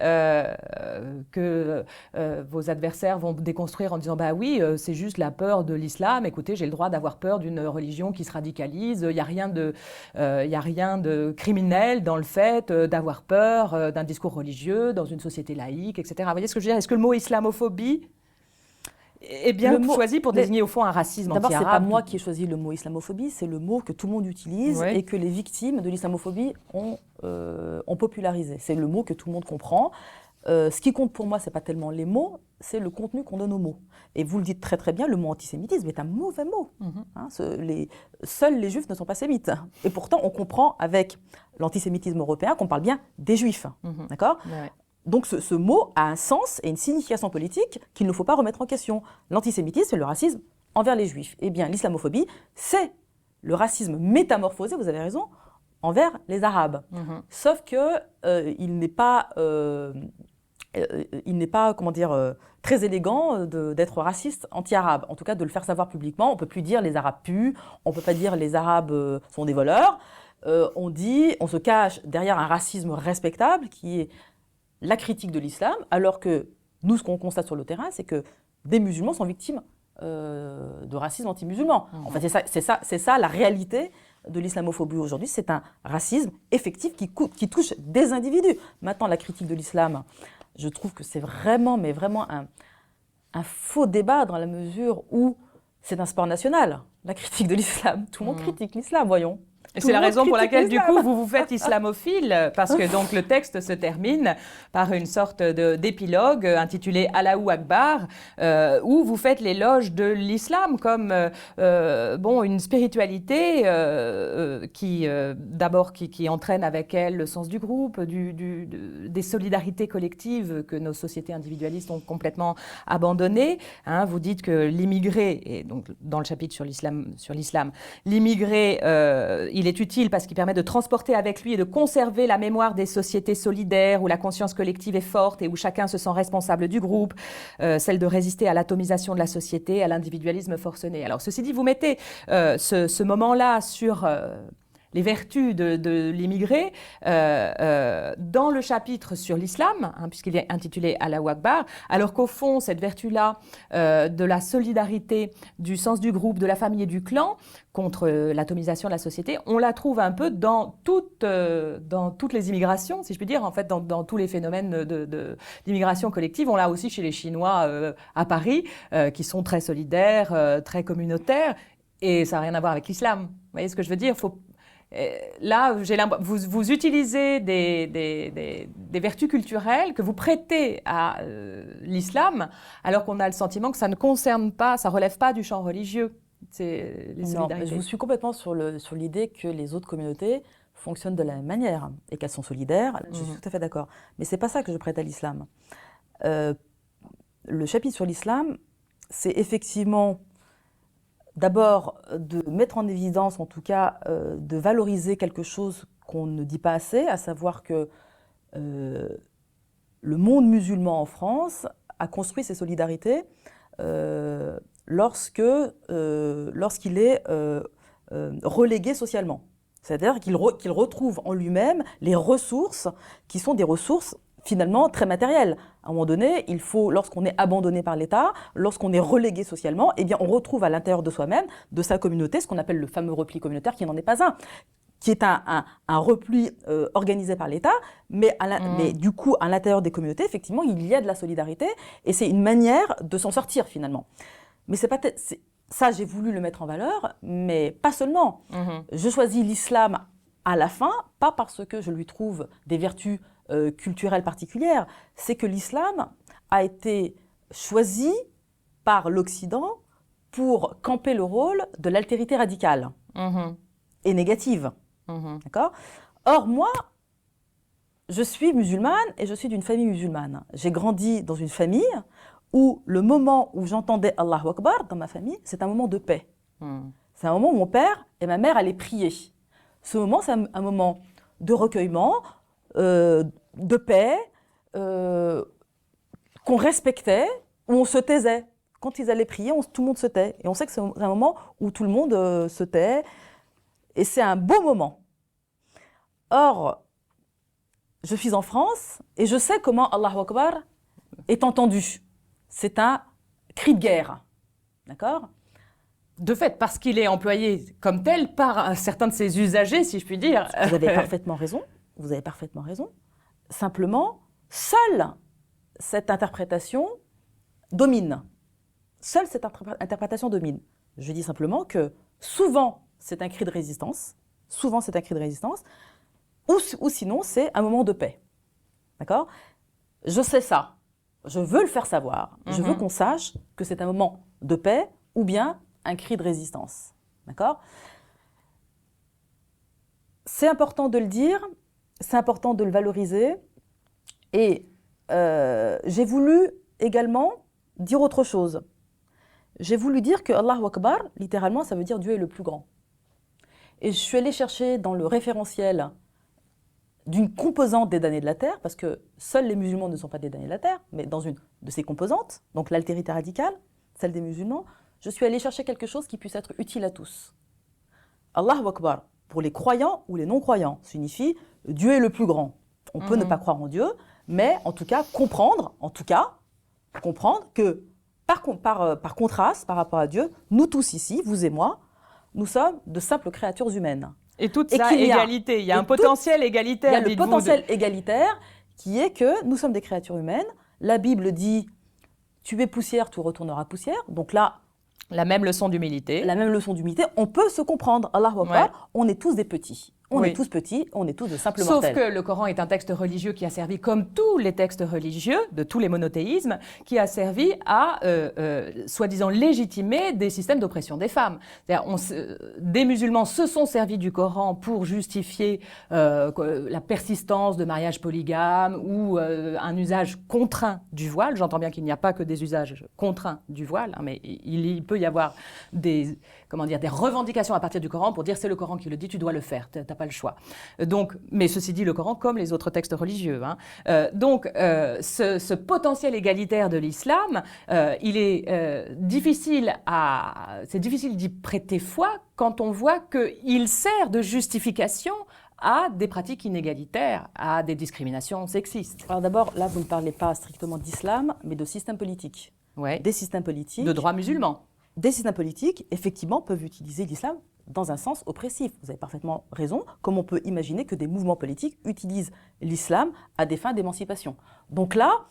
que vos adversaires vont déconstruire en disant bah oui, c'est juste la peur de l'islam, écoutez, j'ai le droit d'avoir peur d'une religion qui se radicalise, il n'y a rien de criminel dans le fait d'avoir peur d'un discours religieux dans une société laïque, etc. Vous voyez ce que je veux dire? Est-ce que le mot islamophobie est bien choisi pour désigner au fond un racisme anti-arabe? D'abord, ce n'est pas moi qui ai choisi le mot islamophobie, c'est le mot que tout le monde utilise et que les victimes de l'islamophobie ont popularisé. C'est le mot que tout le monde comprend. Ce qui compte pour moi, ce n'est pas tellement les mots, c'est le contenu qu'on donne aux mots. Et vous le dites très très bien, le mot antisémitisme est un mauvais mot. Seuls les juifs ne sont pas sémites. Et pourtant, on comprend avec l'antisémitisme européen qu'on parle bien des juifs. D'accord ? Donc ce mot a un sens et une signification politique qu'il ne faut pas remettre en question. L'antisémitisme, c'est le racisme envers les juifs. Eh bien, l'islamophobie, c'est le racisme métamorphosé, vous avez raison, envers les Arabes. Sauf qu'il n'est pas, comment dire, très élégant d'être raciste anti-arabe. En tout cas, de le faire savoir publiquement. On ne peut plus dire les Arabes puent, on ne peut pas dire les Arabes sont des voleurs. On se cache derrière un racisme respectable qui est la critique de l'islam, alors que nous, ce qu'on constate sur le terrain, c'est que des musulmans sont victimes de racisme anti-musulman. En fait, c'est ça la réalité de l'islamophobie aujourd'hui. C'est un racisme effectif qui touche des individus. Maintenant, la critique de l'islam, je trouve que c'est vraiment un faux débat dans la mesure où c'est un sport national, la critique de l'islam. Tout le monde critique l'islam, voyons. Et c'est la raison pour laquelle, du coup, vous vous faites islamophile, parce que donc le texte se termine par une sorte d'épilogue intitulé Allahu Akbar, où vous faites l'éloge de l'islam comme une spiritualité qui entraîne avec elle le sens du groupe, des solidarités collectives que nos sociétés individualistes ont complètement abandonnées. Vous dites que l'immigré, et donc dans le chapitre sur l'islam, l'immigré il est utile parce qu'il permet de transporter avec lui et de conserver la mémoire des sociétés solidaires où la conscience collective est forte et où chacun se sent responsable du groupe, celle de résister à l'atomisation de la société, à l'individualisme forcené. Alors, ceci dit, vous mettez ce moment-là sur les vertus de l'immigré dans le chapitre sur l'islam, puisqu'il est intitulé Allahu Akbar, alors qu'au fond, cette vertu-là de la solidarité, du sens du groupe, de la famille et du clan contre l'atomisation de la société, on la trouve un peu dans toutes les immigrations, si je puis dire, en fait, dans tous les phénomènes d'immigration collective. On l'a aussi chez les Chinois à Paris, qui sont très solidaires, très communautaires, et ça n'a rien à voir avec l'islam. Vous voyez ce que je veux dire? Là, vous utilisez des vertus culturelles que vous prêtez à l'islam, alors qu'on a le sentiment que ça ne concerne pas, ça ne relève pas du champ religieux. C'est les solidarités. Non, je vous suis complètement sur l'idée que les autres communautés fonctionnent de la même manière et qu'elles sont solidaires. Je suis tout à fait d'accord. Mais ce n'est pas ça que je prête à l'islam. Le chapitre sur l'islam, c'est effectivement d'abord de mettre en évidence, en tout cas, de valoriser quelque chose qu'on ne dit pas assez, à savoir que le monde musulman en France a construit ses solidarités lorsqu'il est relégué socialement. C'est-à-dire qu'il retrouve en lui-même les ressources qui sont des ressources finalement très matérielles. À un moment donné, lorsqu'on est abandonné par l'État, lorsqu'on est relégué socialement, eh bien, on retrouve à l'intérieur de soi-même, de sa communauté, ce qu'on appelle le fameux repli communautaire, qui n'en est pas un, qui est un repli organisé par l'État, mais du coup, à l'intérieur des communautés, effectivement, il y a de la solidarité, et c'est une manière de s'en sortir, finalement. Mais ça, j'ai voulu le mettre en valeur, mais pas seulement. Je choisis l'islam à la fin, pas parce que je lui trouve des vertus culturelle particulière, c'est que l'islam a été choisi par l'Occident pour camper le rôle de l'altérité radicale et négative. D'accord ? Or, moi, je suis musulmane et je suis d'une famille musulmane. J'ai grandi dans une famille où le moment où j'entendais Allahu Akbar dans ma famille, c'est un moment de paix. C'est un moment où mon père et ma mère allaient prier. Ce moment, c'est un moment de recueillement, de paix, qu'on respectait, où on se taisait. Quand ils allaient prier, tout le monde se tait. Et on sait que c'est un moment où tout le monde se tait. Et c'est un beau moment. Or, je suis en France et je sais comment Allahu Akbar est entendu. C'est un cri de guerre. D'accord ? De fait, parce qu'il est employé comme tel par certains de ses usagers, si je puis dire. Vous avez parfaitement raison. Vous avez parfaitement raison. Simplement, seule cette interprétation domine. Seule cette interprétation domine. Je dis simplement que souvent, c'est un cri de résistance. Souvent, c'est un cri de résistance. Ou sinon, c'est un moment de paix. D'accord ? Je sais ça. Je veux le faire savoir. Je veux qu'on sache que c'est un moment de paix ou bien un cri de résistance. D'accord ? C'est important de le dire. C'est important de le valoriser. Et j'ai voulu également dire autre chose. J'ai voulu dire que Allahu Akbar, littéralement, ça veut dire Dieu est le plus grand. Et je suis allée chercher dans le référentiel d'une composante des damnés de la terre, parce que seuls les musulmans ne sont pas des damnés de la terre, mais dans une de ces composantes, donc l'altérité radicale, celle des musulmans, je suis allée chercher quelque chose qui puisse être utile à tous. Allahu Akbar, pour les croyants ou les non-croyants, signifie Dieu est le plus grand. On peut ne pas croire en Dieu, mais en tout cas comprendre que par contraste par rapport à Dieu, nous tous ici, vous et moi, nous sommes de simples créatures humaines. Et toute ça, égalité. Il y a un potentiel égalitaire. Il y a le potentiel égalitaire qui est que nous sommes des créatures humaines. La Bible dit « tu es poussière, tu retourneras poussière ». Donc là, la même leçon d'humilité. La même leçon d'humilité. On peut se comprendre. Allahu Akbar, on est tous des petits. On Oui. est tous petits, on est tous de simples Sauf mortels. que le Coran est un texte religieux qui a servi, comme tous les textes religieux de tous les monothéismes, qui a servi à, soi-disant, légitimer des systèmes d'oppression des femmes. Des musulmans se sont servis du Coran pour justifier la persistance de mariages polygames ou un usage contraint du voile. J'entends bien qu'il n'y a pas que des usages contraints du voile, hein, mais il peut y avoir des revendications à partir du Coran pour dire c'est le Coran qui le dit, tu dois le faire, t'as pas le choix. Donc, mais ceci dit, le Coran, comme les autres textes religieux, hein. Ce potentiel égalitaire de l'islam, c'est difficile d'y prêter foi quand on voit qu'il sert de justification à des pratiques inégalitaires, à des discriminations sexistes. Alors d'abord, là, vous ne parlez pas strictement d'islam, mais de système politique. Ouais. Des systèmes politiques. De droit musulman. Des systèmes politiques, effectivement, peuvent utiliser l'islam dans un sens oppressif. Vous avez parfaitement raison. Comme on peut imaginer que des mouvements politiques utilisent l'islam à des fins d'émancipation. Donc là,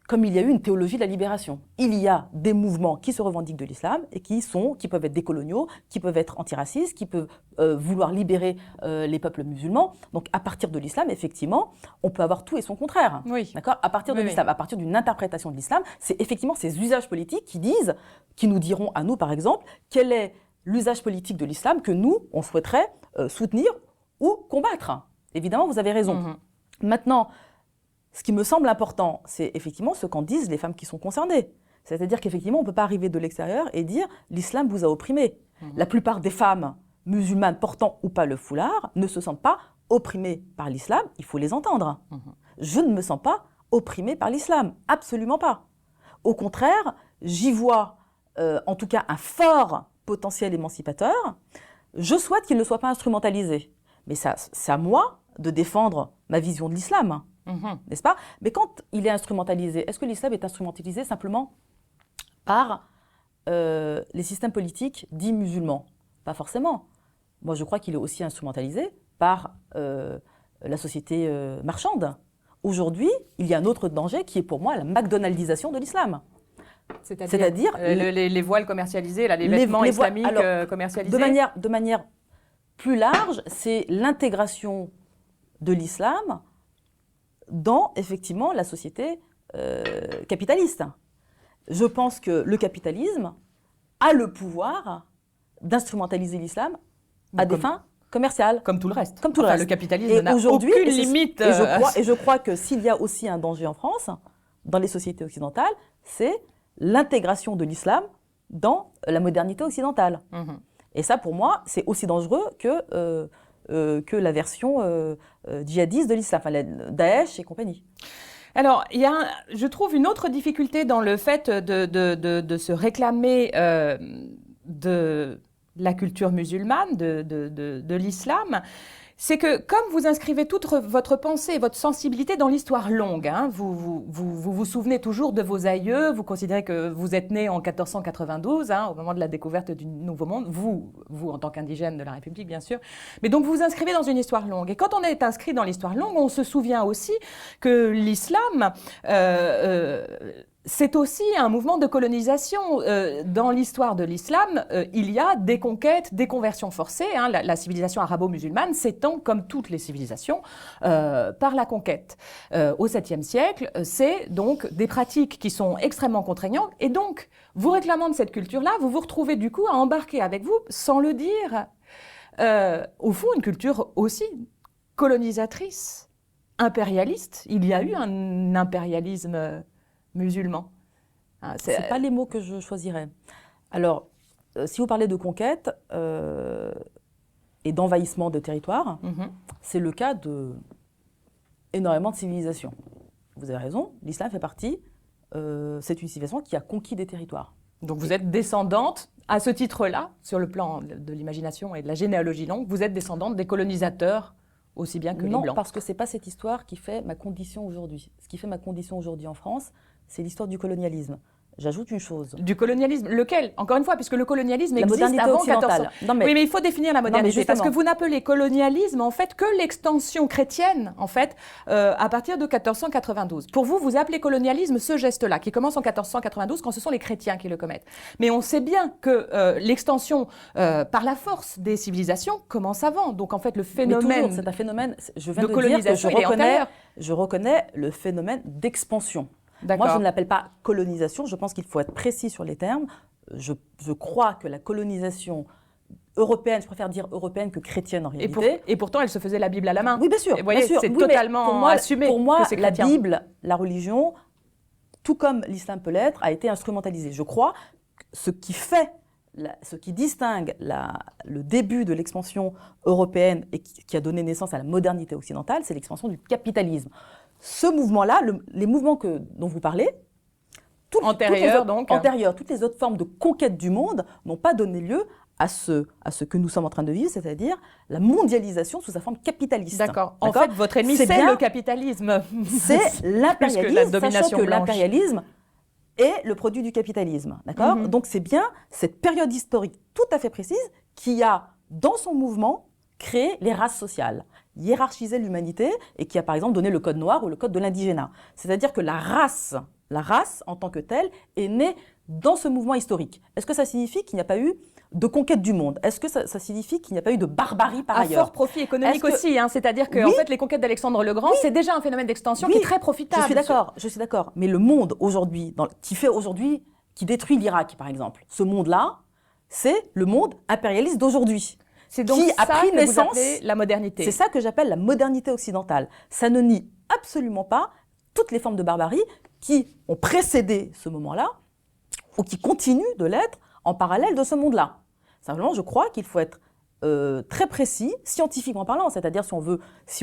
comme il y a eu une théologie de la libération, il y a des mouvements qui se revendiquent de l'islam et qui peuvent être décoloniaux, qui peuvent être antiracistes, qui peuvent vouloir libérer les peuples musulmans. Donc à partir de l'islam, effectivement, on peut avoir tout et son contraire. Oui. D'accord ? À partir de l'islam, à partir d'une interprétation de l'islam, c'est effectivement ces usages politiques qui nous diront à nous, par exemple, quel est l'usage politique de l'islam que nous, on souhaiterait soutenir ou combattre. Évidemment, vous avez raison. Mm-hmm. Maintenant, ce qui me semble important, c'est effectivement ce qu'en disent les femmes qui sont concernées. C'est-à-dire qu'effectivement, on ne peut pas arriver de l'extérieur et dire « l'islam vous a opprimé ». La plupart des femmes musulmanes portant ou pas le foulard ne se sentent pas opprimées par l'islam, il faut les entendre. Je ne me sens pas opprimée par l'islam, absolument pas. Au contraire, j'y vois en tout cas un fort potentiel émancipateur. Je souhaite qu'il ne soit pas instrumentalisé. Mais ça, c'est à moi de défendre ma vision de l'islam. N'est-ce pas ? Mais quand il est instrumentalisé, est-ce que l'islam est instrumentalisé simplement par les systèmes politiques dits musulmans ? Pas forcément. Moi, je crois qu'il est aussi instrumentalisé par la société marchande. Aujourd'hui, il y a un autre danger qui est pour moi la McDonaldisation de l'islam. C'est-à-dire les voiles commercialisés, là, les vêtements islamiques commercialisés. De manière plus large, c'est l'intégration de l'islam dans, effectivement, la société capitaliste. Je pense que le capitalisme a le pouvoir d'instrumentaliser l'islam à des fins commerciales. Comme tout le reste. Comme tout le reste. Le capitalisme n'a aucune limite. Et je crois que s'il y a aussi un danger en France, dans les sociétés occidentales, c'est l'intégration de l'islam dans la modernité occidentale. Et ça, pour moi, c'est aussi dangereux que la version djihadiste de l'islam, enfin, Daesh et compagnie. Alors, il y a, je trouve, une autre difficulté dans le fait de se réclamer de la culture musulmane, de l'islam. C'est que comme vous inscrivez toute votre pensée, votre sensibilité dans l'histoire longue, hein, vous souvenez toujours de vos aïeux, vous considérez que vous êtes né en 1492, hein, au moment de la découverte du Nouveau Monde, vous en tant qu'indigène de la République, bien sûr. Mais donc vous vous inscrivez dans une histoire longue. Et quand on est inscrit dans l'histoire longue, on se souvient aussi que l'islam... c'est aussi un mouvement de colonisation. Dans l'histoire de l'islam, il y a des conquêtes, des conversions forcées. Hein. La civilisation arabo-musulmane s'étend, comme toutes les civilisations, par la conquête. Au 7e siècle, c'est donc des pratiques qui sont extrêmement contraignantes. Et donc, vous réclamant de cette culture-là, vous vous retrouvez du coup à embarquer avec vous, sans le dire, au fond, une culture aussi colonisatrice, impérialiste. Il y a eu un impérialisme musulman. C'est pas les mots que je choisirais. Alors, si vous parlez de conquête et d'envahissement de territoire, c'est le cas de énormément de civilisations. Vous avez raison, l'islam fait partie, c'est une civilisation qui a conquis des territoires. Donc vous êtes descendante, à ce titre-là, sur le plan de l'imagination et de la généalogie longue, vous êtes descendante des colonisateurs aussi bien que les Blancs. Non, parce que c'est pas cette histoire qui fait ma condition aujourd'hui. Ce qui fait ma condition aujourd'hui en France, c'est l'histoire du colonialisme. j'ajoute une chose. Du colonialisme, lequel? Encore une fois, puisque le colonialisme La existe modernité avant occidentale. 1400. Non, mais- Oui, mais il faut définir la modernité, justement. parce que vous n'appelez colonialisme, en fait, que l'extension chrétienne, en fait, à partir de 1492. Pour vous, vous appelez colonialisme ce geste-là, qui commence en 1492, quand ce sont les chrétiens qui le commettent. Mais on sait bien que l'extension par la force des civilisations commence avant. Donc, en fait, le Mais toujours, phénomène c'est un phénomène, je viens de de dire que colonisation, il est antérieur. je reconnais le phénomène d'expansion. Moi, D'accord. je ne l'appelle pas colonisation, je pense qu'il faut être précis sur les termes. Je crois que la colonisation européenne, je préfère dire européenne que chrétienne en réalité. Et pourtant, elle se faisait la Bible à la main. Oui, bien sûr. Et vous voyez, bien sûr. c'est Oui, mais totalement pour moi, assumé Pour moi, que c'est la chrétien. Bible, la religion, tout comme l'islam peut l'être, a été instrumentalisée. Je crois que ce qui distingue le début de l'expansion européenne et qui a donné naissance à la modernité occidentale, c'est l'expansion du capitalisme. Ce mouvement-là, les mouvements dont vous parlez, Antérieurs, toutes les autres formes de conquête du monde n'ont pas donné lieu à ce que nous sommes en train de vivre, c'est-à-dire la mondialisation sous sa forme capitaliste. D'accord. En fait, votre ennemi, c'est le capitalisme. C'est l'impérialisme, la domination sachant que blanche. l'impérialisme est le produit du capitalisme. D'accord. Donc c'est bien cette période historique tout à fait précise qui a, dans son mouvement, créé les races sociales, hiérarchisé l'humanité et qui a par exemple donné le code noir ou le code de l'indigénat. C'est-à-dire que la race en tant que telle est née dans ce mouvement historique. Est-ce que ça signifie qu'il n'y a pas eu de conquête du monde? Est-ce que ça signifie qu'il n'y a pas eu de barbarie par ailleurs? À fort profit économique aussi, hein, c'est-à-dire que en fait, les conquêtes d'Alexandre le Grand, c'est déjà un phénomène d'extension qui est très profitable. Je suis d'accord. Mais le monde aujourd'hui, qui détruit l'Irak par exemple, ce monde-là, c'est le monde impérialiste d'aujourd'hui. C'est donc qui a ça pris que naissance, vous appelez la modernité. C'est ça que j'appelle la modernité occidentale. Ça ne nie absolument pas toutes les formes de barbarie qui ont précédé ce moment-là ou qui continuent de l'être en parallèle de ce monde-là. Simplement, je crois qu'il faut être très précis, scientifiquement parlant, c'est-à-dire si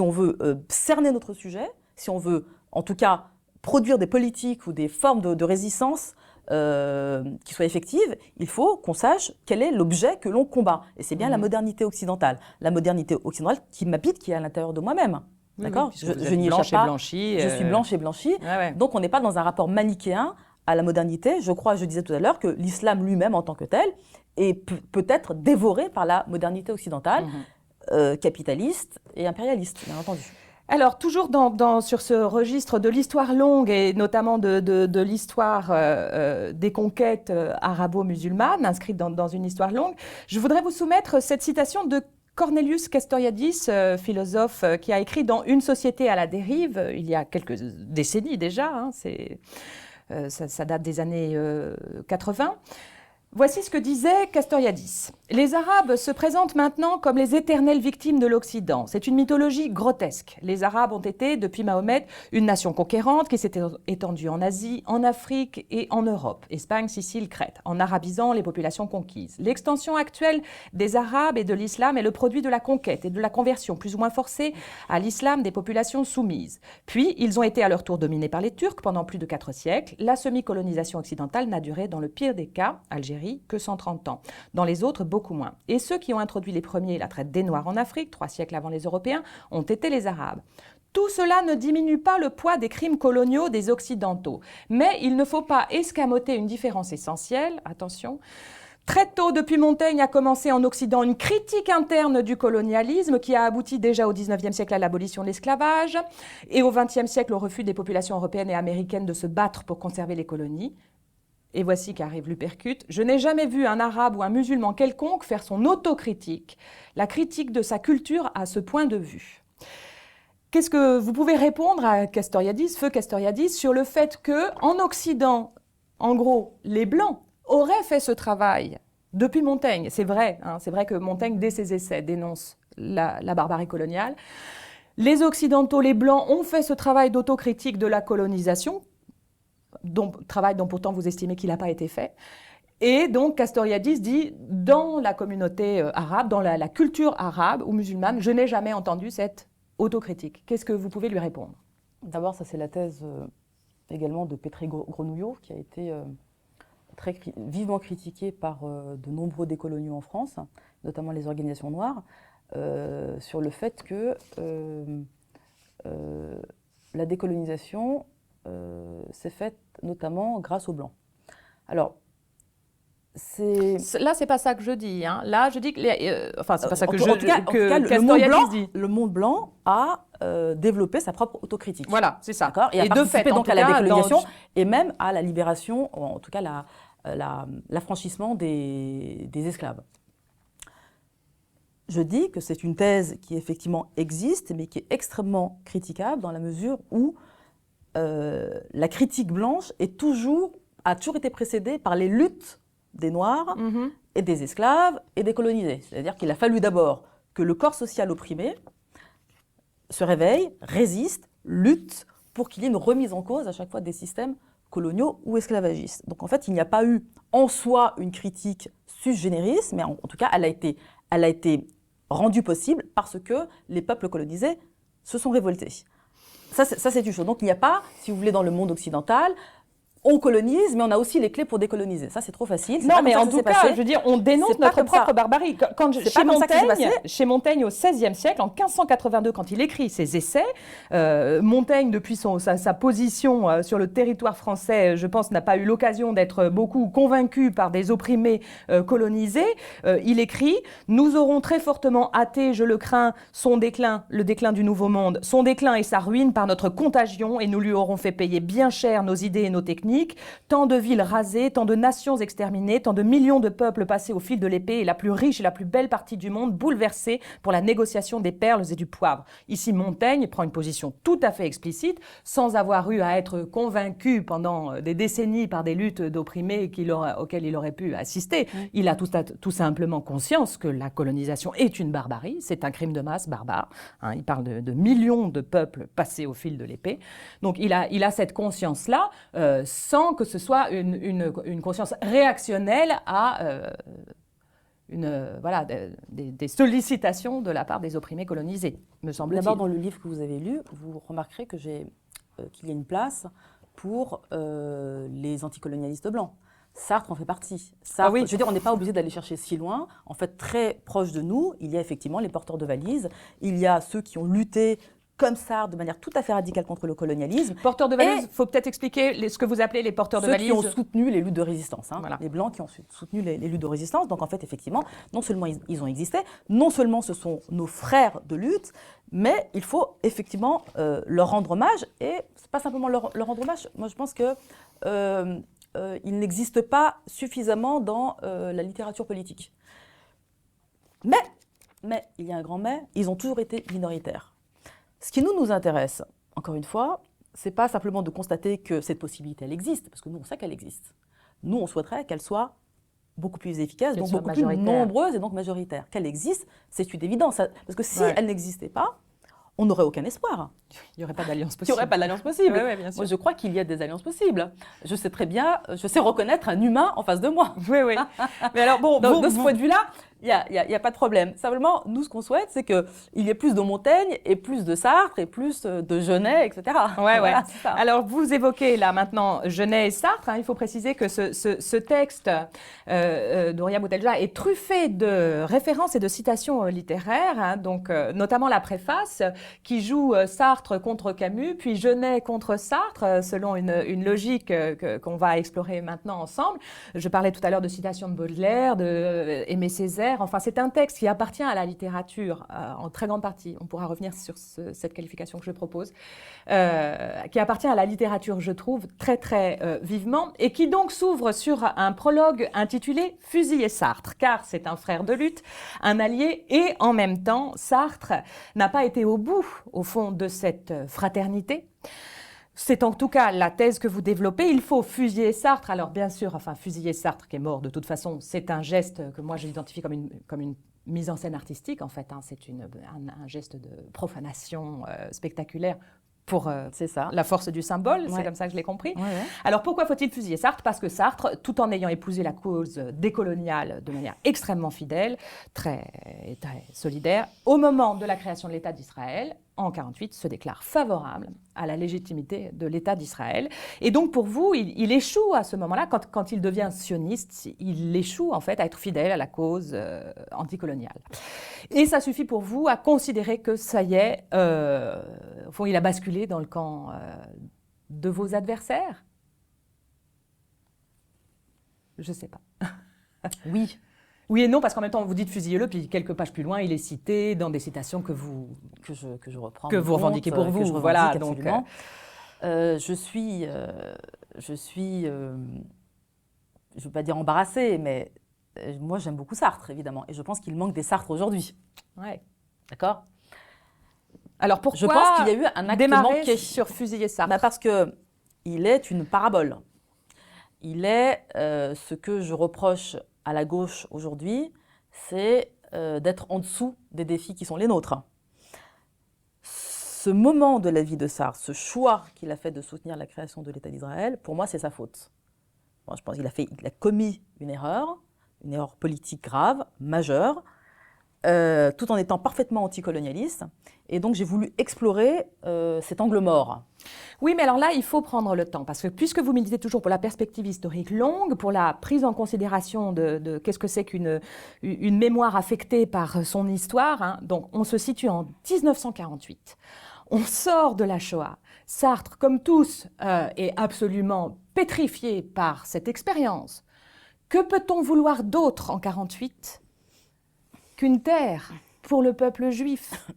on veut cerner notre sujet, si on veut en tout cas produire des politiques ou des formes de résistance qui soient effectives, il faut qu'on sache quel est l'objet que l'on combat. Et c'est bien la modernité occidentale. La modernité occidentale qui m'habite, qui est à l'intérieur de moi-même. Oui, d'accord. Oui, je n'y échappe pas. Je suis blanche et blanchie. Ouais. Donc on n'est pas dans un rapport manichéen à la modernité. Je disais tout à l'heure que l'islam lui-même en tant que tel est peut-être dévoré par la modernité occidentale, capitaliste et impérialiste, bien entendu. Alors, toujours sur ce registre de l'histoire longue et notamment de l'histoire des conquêtes arabo-musulmanes, inscrite dans une histoire longue, je voudrais vous soumettre cette citation de Cornelius Castoriadis, philosophe qui a écrit dans Une société à la dérive, il y a quelques décennies déjà, hein, ça date des années 80. Voici ce que disait Castoriadis. Les Arabes se présentent maintenant comme les éternelles victimes de l'Occident. C'est une mythologie grotesque. Les Arabes ont été, depuis Mahomet, une nation conquérante qui s'est étendue en Asie, en Afrique et en Europe, Espagne, Sicile, Crète, en arabisant les populations conquises. L'extension actuelle des Arabes et de l'islam est le produit de la conquête et de la conversion plus ou moins forcée à l'islam des populations soumises. Puis, ils ont été à leur tour dominés par les Turcs pendant plus de 4 siècles. La semi-colonisation occidentale n'a duré, dans le pire des cas, Algérie, que 130 ans. Dans les autres, beaucoup moins. Et ceux qui ont introduit les premiers la traite des Noirs en Afrique, 3 siècles avant les Européens, ont été les Arabes. Tout cela ne diminue pas le poids des crimes coloniaux des Occidentaux. Mais il ne faut pas escamoter une différence essentielle. Attention. Très tôt, depuis Montaigne, a commencé en Occident une critique interne du colonialisme qui a abouti déjà au XIXe siècle à l'abolition de l'esclavage et au XXe siècle au refus des populations européennes et américaines de se battre pour conserver les colonies. Et voici qu'arrive l'uppercut. Je n'ai jamais vu un arabe ou un musulman quelconque faire son autocritique, la critique de sa culture à ce point de vue. Qu'est-ce que vous pouvez répondre à Castoriadis, feu Castoriadis, sur le fait qu'en Occident, en gros, les Blancs auraient fait ce travail depuis Montaigne. C'est vrai, hein, c'est vrai que Montaigne, dès ses essais, dénonce la barbarie coloniale. Les Occidentaux, les Blancs, ont fait ce travail d'autocritique de la colonisation, travail dont pourtant vous estimez qu'il n'a pas été fait. Et donc Castoriadis dit, dans la communauté arabe, dans la culture arabe ou musulmane, je n'ai jamais entendu cette autocritique. Qu'est-ce que vous pouvez lui répondre? D'abord, ça c'est la thèse également de Petré Grenouillot, qui a été vivement critiquée par de nombreux décoloniaux en France, notamment les organisations noires, sur le fait que la décolonisation s'est faite notamment grâce aux Blancs. Alors, Là, c'est pas ça que je dis. Hein. Là, je dis que... enfin, c'est pas ça que en tout cas, le monde blanc a développé sa propre autocritique. Voilà, c'est ça. D'accord. Et a participé donc à la décolonisation et même à la libération, en tout cas l'affranchissement des esclaves. Je dis que c'est une thèse qui effectivement existe, mais qui est extrêmement critiquable dans la mesure où la critique blanche a toujours été précédée par les luttes des Noirs et des esclaves et des colonisés. C'est-à-dire qu'il a fallu d'abord que le corps social opprimé se réveille, résiste, lutte pour qu'il y ait une remise en cause à chaque fois des systèmes coloniaux ou esclavagistes. Donc en fait, il n'y a pas eu en soi une critique sui generis, mais en tout cas, elle a été rendue possible parce que les peuples colonisés se sont révoltés. Ça c'est une chose. Donc il n'y a pas, si vous voulez, dans le monde occidental, on colonise, mais on a aussi les clés pour décoloniser. Ça, c'est trop facile. Non, mais en tout cas, je veux dire, on dénonce notre propre barbarie. Chez Montaigne, au XVIe siècle, en 1582, quand il écrit ses essais, Montaigne, depuis sa position sur le territoire français, je pense, n'a pas eu l'occasion d'être beaucoup convaincu par des opprimés colonisés. Il écrit « Nous aurons très fortement hâté, je le crains, son déclin, le déclin du Nouveau Monde, son déclin et sa ruine par notre contagion, et nous lui aurons fait payer bien cher nos idées et nos techniques. Tant de villes rasées, tant de nations exterminées, tant de millions de peuples passés au fil de l'épée et la plus riche et la plus belle partie du monde bouleversée pour la négociation des perles et du poivre. » Ici, Montaigne prend une position tout à fait explicite, sans avoir eu à être convaincu pendant des décennies par des luttes d'opprimés auxquelles il aurait pu assister. Il a tout simplement conscience que la colonisation est une barbarie, c'est un crime de masse barbare. Hein, il parle de millions de peuples passés au fil de l'épée. Donc il a cette conscience-là, sans que ce soit une conscience réactionnelle à des sollicitations de la part des opprimés colonisés, me semble-t-il. D'abord, dans le livre que vous avez lu, vous remarquerez qu'il y a une place pour les anticolonialistes blancs. Sartre en fait partie. Sartre, je veux dire, on n'est pas obligé d'aller chercher si loin. En fait, très proche de nous, il y a effectivement les porteurs de valises, il y a ceux qui ont lutté comme Sartre, de manière tout à fait radicale contre le colonialisme. Porteurs de valises, il faut peut-être expliquer ce que vous appelez les porteurs de valises. Ceux qui ont soutenu les luttes de résistance, hein, voilà. Les Blancs qui ont soutenu les luttes de résistance. Donc en fait, effectivement, non seulement ils ont existé, non seulement ce sont nos frères de lutte, mais il faut effectivement leur rendre hommage. Et c'est pas simplement leur rendre hommage. Moi, je pense que ils n'existent pas suffisamment dans la littérature politique. Mais, il y a un grand mais, ils ont toujours été minoritaires. Ce qui nous intéresse, encore une fois, c'est pas simplement de constater que cette possibilité, elle existe, parce que nous, on sait qu'elle existe. Nous, on souhaiterait qu'elle soit beaucoup plus efficace, donc beaucoup plus nombreuse et donc majoritaire. Qu'elle existe, c'est une évidence. Parce que si elle n'existait pas, on n'aurait aucun espoir. Il n'y aurait pas d'alliance possible. Il n'y aurait pas d'alliance possible. Ouais, bien sûr. Moi, je crois qu'il y a des alliances possibles. Je sais très bien, je sais reconnaître un humain en face de moi. Oui. Mais alors, bon, de ce point de vue-là, il n'y a pas de problème. Simplement, nous, ce qu'on souhaite, c'est qu'il y ait plus de Montaigne et plus de Sartre et plus de Genet, etc. Voilà, c'est ça. Alors, vous évoquez là maintenant Genet et Sartre. Hein, il faut préciser que ce texte d'Horia Boutelja est truffé de références et de citations littéraires, hein, donc notamment la préface qui joue Sartre contre Camus, puis Genet contre Sartre, selon une logique qu'on va explorer maintenant ensemble. Je parlais tout à l'heure de citations de Baudelaire, de Aimé Césaire. Enfin, c'est un texte qui appartient à la littérature en très grande partie. On pourra revenir sur cette qualification que je propose, qui appartient à la littérature, je trouve, très très vivement, et qui donc s'ouvre sur un prologue intitulé « Fusiller Sartre », car c'est un frère de lutte, un allié, et en même temps, Sartre n'a pas été au bout, au fond, de cette fraternité. C'est en tout cas la thèse que vous développez. Il faut fusiller Sartre. Alors bien sûr, fusiller Sartre qui est mort de toute façon, c'est un geste que moi j'identifie comme une mise en scène artistique en fait. Hein. C'est un geste de profanation spectaculaire pour la force du symbole. C'est comme ça que je l'ai compris. Ouais. Alors pourquoi faut-il fusiller Sartre? Parce que Sartre, tout en ayant épousé la cause décoloniale de manière extrêmement fidèle, très solidaire, au moment de la création de l'État d'Israël, en 1948, se déclare favorable à la légitimité de l'État d'Israël. Et donc, pour vous, il échoue à ce moment-là, quand il devient sioniste, il échoue en fait à être fidèle à la cause anticoloniale. Et ça suffit pour vous à considérer que ça y est, au fond, il a basculé dans le camp de vos adversaires? Je ne sais pas. Oui. Oui et non, parce qu'en même temps, vous dites fusillez-le, puis quelques pages plus loin, il est cité dans des citations que vous reprends. Que vous revendiquez pour vous. Que je revendique, voilà, absolument. donc, je suis, je ne veux pas dire embarrassée, mais moi j'aime beaucoup Sartre, évidemment. Et je pense qu'il manque des Sartres aujourd'hui. ouais. D'accord ? Alors pourquoi Je pense qu'il y a eu un acte démarrer manqué. sur fusiller Sartre? Parce qu'il est une parabole. Il est ce que je reproche à la gauche aujourd'hui, c'est d'être en dessous des défis qui sont les nôtres. Ce moment de la vie de Sartre, ce choix qu'il a fait de soutenir la création de l'État d'Israël, pour moi, c'est sa faute. Bon, je pense qu'il a commis une erreur politique grave, majeure, tout en étant parfaitement anticolonialiste. Et donc, j'ai voulu explorer cet angle mort. Oui, mais alors là, il faut prendre le temps, parce que puisque vous militez toujours pour la perspective historique longue, pour la prise en considération de qu'est-ce que c'est qu'une mémoire affectée par son histoire, hein, donc on se situe en 1948. On sort de la Shoah. Sartre, comme tous, est absolument pétrifié par cette expérience. Que peut-on vouloir d'autre en 1948 qu'une terre pour le peuple juif?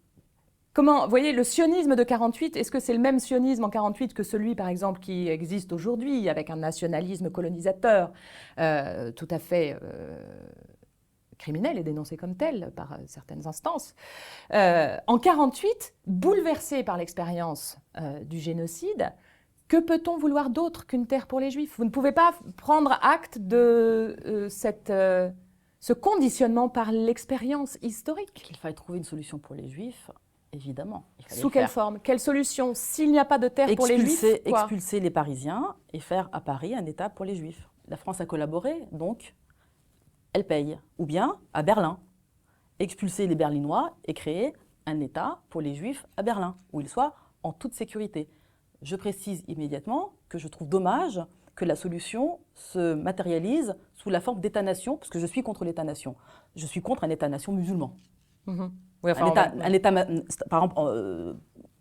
Comment, vous voyez, le sionisme de 48, est-ce que c'est le même sionisme en 48 que celui, par exemple, qui existe aujourd'hui, avec un nationalisme colonisateur tout à fait criminel et dénoncé comme tel par certaines instances. En 48, bouleversé par l'expérience du génocide, que peut-on vouloir d'autre qu'une terre pour les Juifs? Vous ne pouvez pas prendre acte de ce conditionnement par l'expérience historique. Qu'il faille trouver une solution pour les Juifs, évidemment. Sous quelle forme? Quelle solution? S'il n'y a pas de terre pour les Juifs, quoi? Expulser les Parisiens et faire à Paris un État pour les Juifs. La France a collaboré, donc elle paye. Ou bien à Berlin, expulser les Berlinois et créer un État pour les Juifs à Berlin, où ils soient en toute sécurité. Je précise immédiatement que je trouve dommage que la solution se matérialise sous la forme d'État-nation, parce que je suis contre l'État-nation. Je suis contre un État-nation musulman. Mmh. Oui, enfin, par exemple,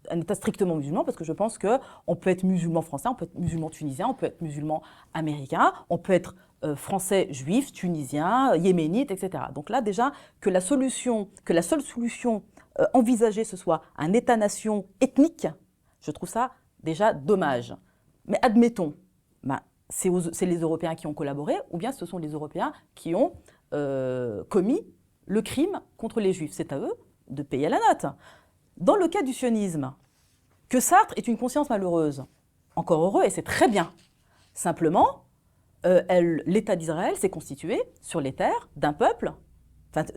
un État strictement musulman, parce que je pense qu'on peut être musulman français, on peut être musulman tunisien, on peut être musulman américain, on peut être français, juif, tunisien, yéménite, etc. Donc là, déjà, que la seule solution envisagée, ce soit un État-nation ethnique, je trouve ça déjà dommage. Mais admettons, c'est les Européens qui ont collaboré, ou bien ce sont les Européens qui ont commis le crime contre les Juifs. C'est à eux de payer la note. Dans le cas du sionisme, que Sartre est une conscience malheureuse, encore heureux, et c'est très bien. Simplement, l'État d'Israël s'est constitué sur les terres d'un peuple,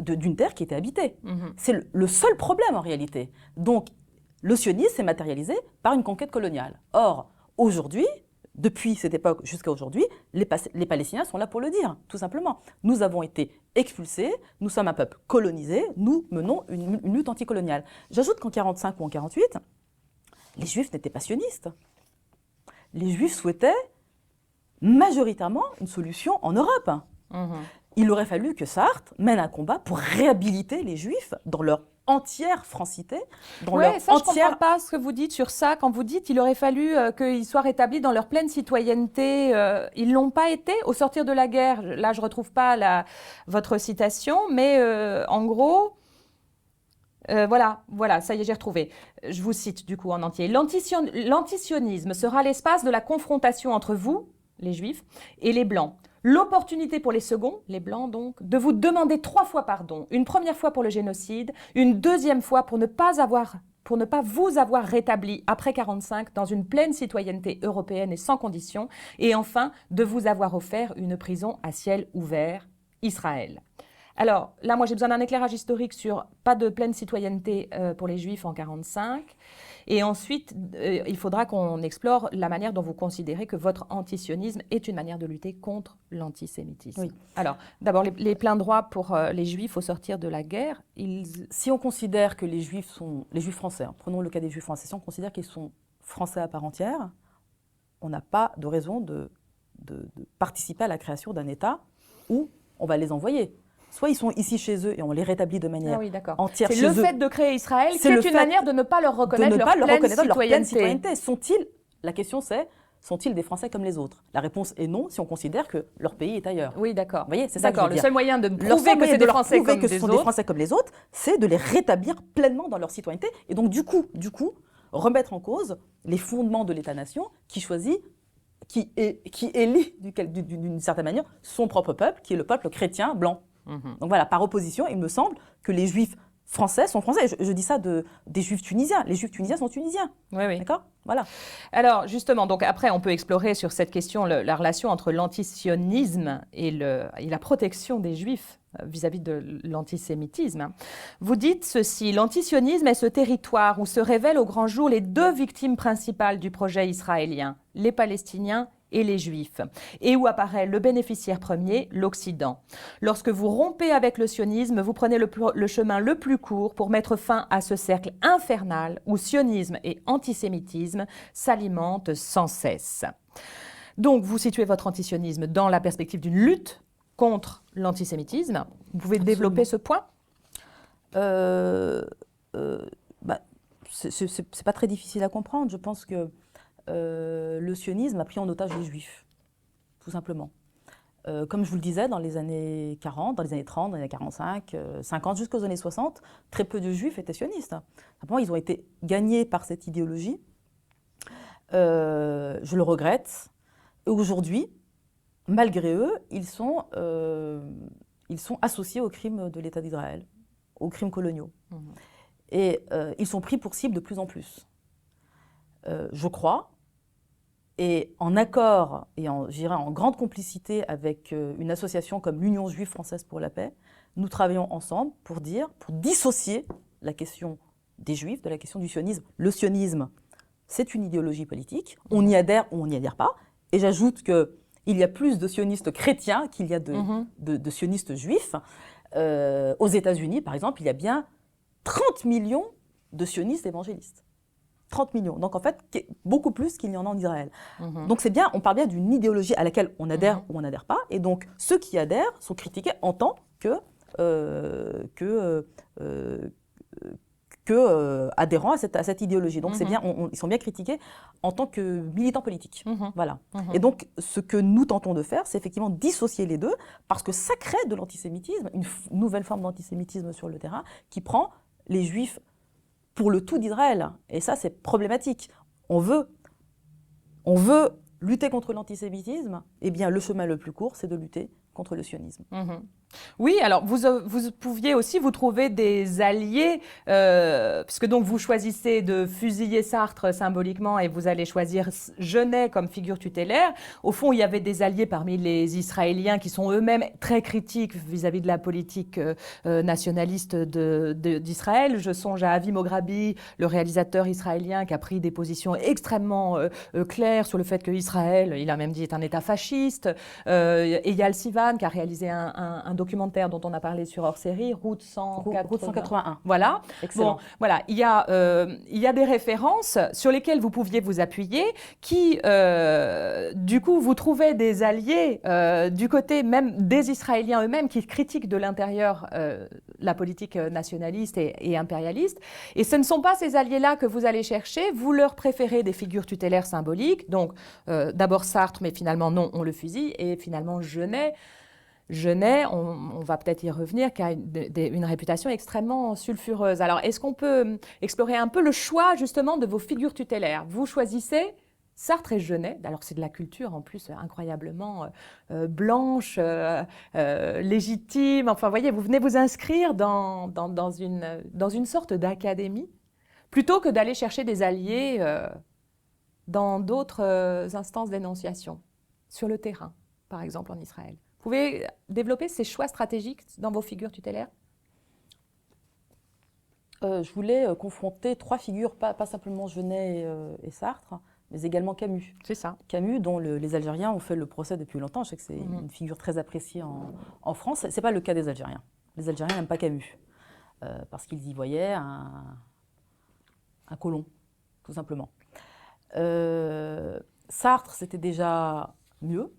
d'une terre qui était habitée. Mmh. C'est le seul problème en réalité. Donc, le sionisme s'est matérialisé par une conquête coloniale. Or, aujourd'hui, depuis cette époque jusqu'à aujourd'hui, les Palestiniens sont là pour le dire, tout simplement. Nous avons été expulsés, nous sommes un peuple colonisé, nous menons une lutte anticoloniale. J'ajoute qu'en 1945 ou en 1948, les Juifs n'étaient pas sionistes. Les Juifs souhaitaient majoritairement une solution en Europe. Mmh. Il aurait fallu que Sartre mène un combat pour réhabiliter les Juifs dans leur entière francité, je ne comprends pas ce que vous dites sur ça. Quand vous dites qu'il aurait fallu qu'ils soient rétablis dans leur pleine citoyenneté, ils ne l'ont pas été au sortir de la guerre. Là, je ne retrouve pas votre citation, mais en gros, voilà, ça y est, j'ai retrouvé. Je vous cite du coup en entier. L'antisionisme sera l'espace de la confrontation entre vous, les Juifs, et les Blancs. L'opportunité pour les seconds, les Blancs donc, de vous demander 3 fois pardon. Une première fois pour le génocide, une deuxième fois pour ne pas vous avoir rétabli après 1945 dans une pleine citoyenneté européenne et sans condition, et enfin de vous avoir offert une prison à ciel ouvert, Israël. Alors là, moi j'ai besoin d'un éclairage historique sur pas de pleine citoyenneté pour les Juifs en 1945. Et ensuite, il faudra qu'on explore la manière dont vous considérez que votre antisionisme est une manière de lutter contre l'antisémitisme. Oui. Alors, d'abord, les pleins droits pour les Juifs au sortir de la guerre. Si on considère que les Juifs français, hein, prenons le cas des Juifs français, si on considère qu'ils sont français à part entière, on n'a pas de raison de participer à la création d'un État où on va les envoyer. Soit ils sont ici chez eux et on les rétablit de manière entière chez eux. C'est le fait de créer Israël qui est une manière de ne pas leur reconnaître leur pleine citoyenneté. La question c'est, sont-ils des Français comme les autres? La réponse est non si on considère que leur pays est ailleurs. Oui, d'accord. Vous voyez, c'est ça que je D'accord. veux Le dire. seul moyen de Leur prouver seul que moyen c'est de des leur Français prouver comme que ce des sont des autres. Français comme les autres, c'est de les rétablir pleinement dans leur citoyenneté et donc du coup, remettre en cause les fondements de l'État-nation qui choisit, qui élit d'une certaine manière son propre peuple, qui est le peuple chrétien blanc. Donc voilà, par opposition, il me semble que les Juifs français sont français. Je dis ça des Juifs tunisiens. Les Juifs tunisiens sont tunisiens. Oui, oui. D'accord? Voilà. Alors justement, donc après, on peut explorer sur cette question la relation entre l'antisionisme et la protection des Juifs vis-à-vis de l'antisémitisme. Vous dites ceci: l'antisionisme est ce territoire où se révèlent au grand jour les deux victimes principales du projet israélien, les Palestiniens et les Juifs, et où apparaît le bénéficiaire premier, l'Occident. Lorsque vous rompez avec le sionisme, vous prenez le chemin le plus court pour mettre fin à ce cercle infernal où sionisme et antisémitisme s'alimentent sans cesse. Donc, vous situez votre antisionisme dans la perspective d'une lutte contre l'antisémitisme. Vous pouvez développer ce point? C'est pas très difficile à comprendre. Je pense que le sionisme a pris en otage les Juifs, tout simplement. Comme je vous le disais, dans les années 40, dans les années 30, dans les années 45, 50, jusqu'aux années 60, très peu de Juifs étaient sionistes. Simplement, ils ont été gagnés par cette idéologie. Je le regrette. Et aujourd'hui, malgré eux, ils sont associés aux crimes de l'État d'Israël, aux crimes coloniaux. Et ils sont pris pour cible de plus en plus. Je crois, et en accord et en grande complicité avec une association comme l'Union juive française pour la paix, nous travaillons ensemble pour dissocier la question des Juifs de la question du sionisme. Le sionisme, c'est une idéologie politique, on y adhère ou on n'y adhère pas, et j'ajoute qu'il y a plus de sionistes chrétiens qu'il y a de sionistes juifs. Aux États-Unis, par exemple, il y a bien 30 millions de sionistes évangélistes. 30 millions. Donc en fait, beaucoup plus qu'il y en a en Israël. Donc c'est bien, on parle bien d'une idéologie à laquelle on adhère ou on n'adhère pas. Et donc ceux qui adhèrent sont critiqués en tant adhérents à cette idéologie. Donc c'est bien, ils sont bien critiqués en tant que militants politiques. Voilà. Et donc ce que nous tentons de faire, c'est effectivement dissocier les deux, parce que ça crée de l'antisémitisme, une nouvelle forme d'antisémitisme sur le terrain, qui prend les Juifs pour le tout d'Israël. Et ça, c'est problématique. On veut lutter contre l'antisémitisme, eh bien, le chemin le plus court, c'est de lutter contre le sionisme. Oui, alors vous pouviez aussi vous trouver des alliés, puisque donc vous choisissez de fusiller Sartre symboliquement et vous allez choisir Genet comme figure tutélaire. Au fond, il y avait des alliés parmi les Israéliens qui sont eux-mêmes très critiques vis-à-vis de la politique nationaliste d'Israël. Je songe à Avi Mograbi, le réalisateur israélien qui a pris des positions extrêmement claires sur le fait qu'Israël, il a même dit, est un État fasciste. Eyal Sivan qui a réalisé un documentaire dont on a parlé sur hors-série, Route 181. Voilà. Excellent. Bon, voilà. Il y a des références sur lesquelles vous pouviez vous appuyer qui, du coup, vous trouvez des alliés du côté même des Israéliens eux-mêmes qui critiquent de l'intérieur la politique nationaliste et impérialiste. Et ce ne sont pas ces alliés-là que vous allez chercher. Vous leur préférez des figures tutélaires symboliques. Donc, d'abord Sartre, mais finalement, non, on le fusille. Et finalement, Genet, on va peut-être y revenir, qui a une réputation extrêmement sulfureuse. Alors, est-ce qu'on peut explorer un peu le choix, justement, de vos figures tutélaires? Vous choisissez Sartre et Genet. Alors, c'est de la culture, en plus, incroyablement blanche, légitime. Enfin, vous voyez, vous venez vous inscrire dans une sorte d'académie, plutôt que d'aller chercher des alliés dans d'autres instances d'énonciation, sur le terrain, par exemple, en Israël. Vous pouvez développer ces choix stratégiques dans vos figures tutélaires? Je voulais confronter trois figures, pas simplement Genet et Sartre, mais également Camus. C'est ça. Camus, dont les Algériens ont fait le procès depuis longtemps. Je sais que c'est une figure très appréciée en France. Ce n'est pas le cas des Algériens. Les Algériens n'aiment pas Camus, parce qu'ils y voyaient un colon, tout simplement. Sartre, c'était déjà mieux.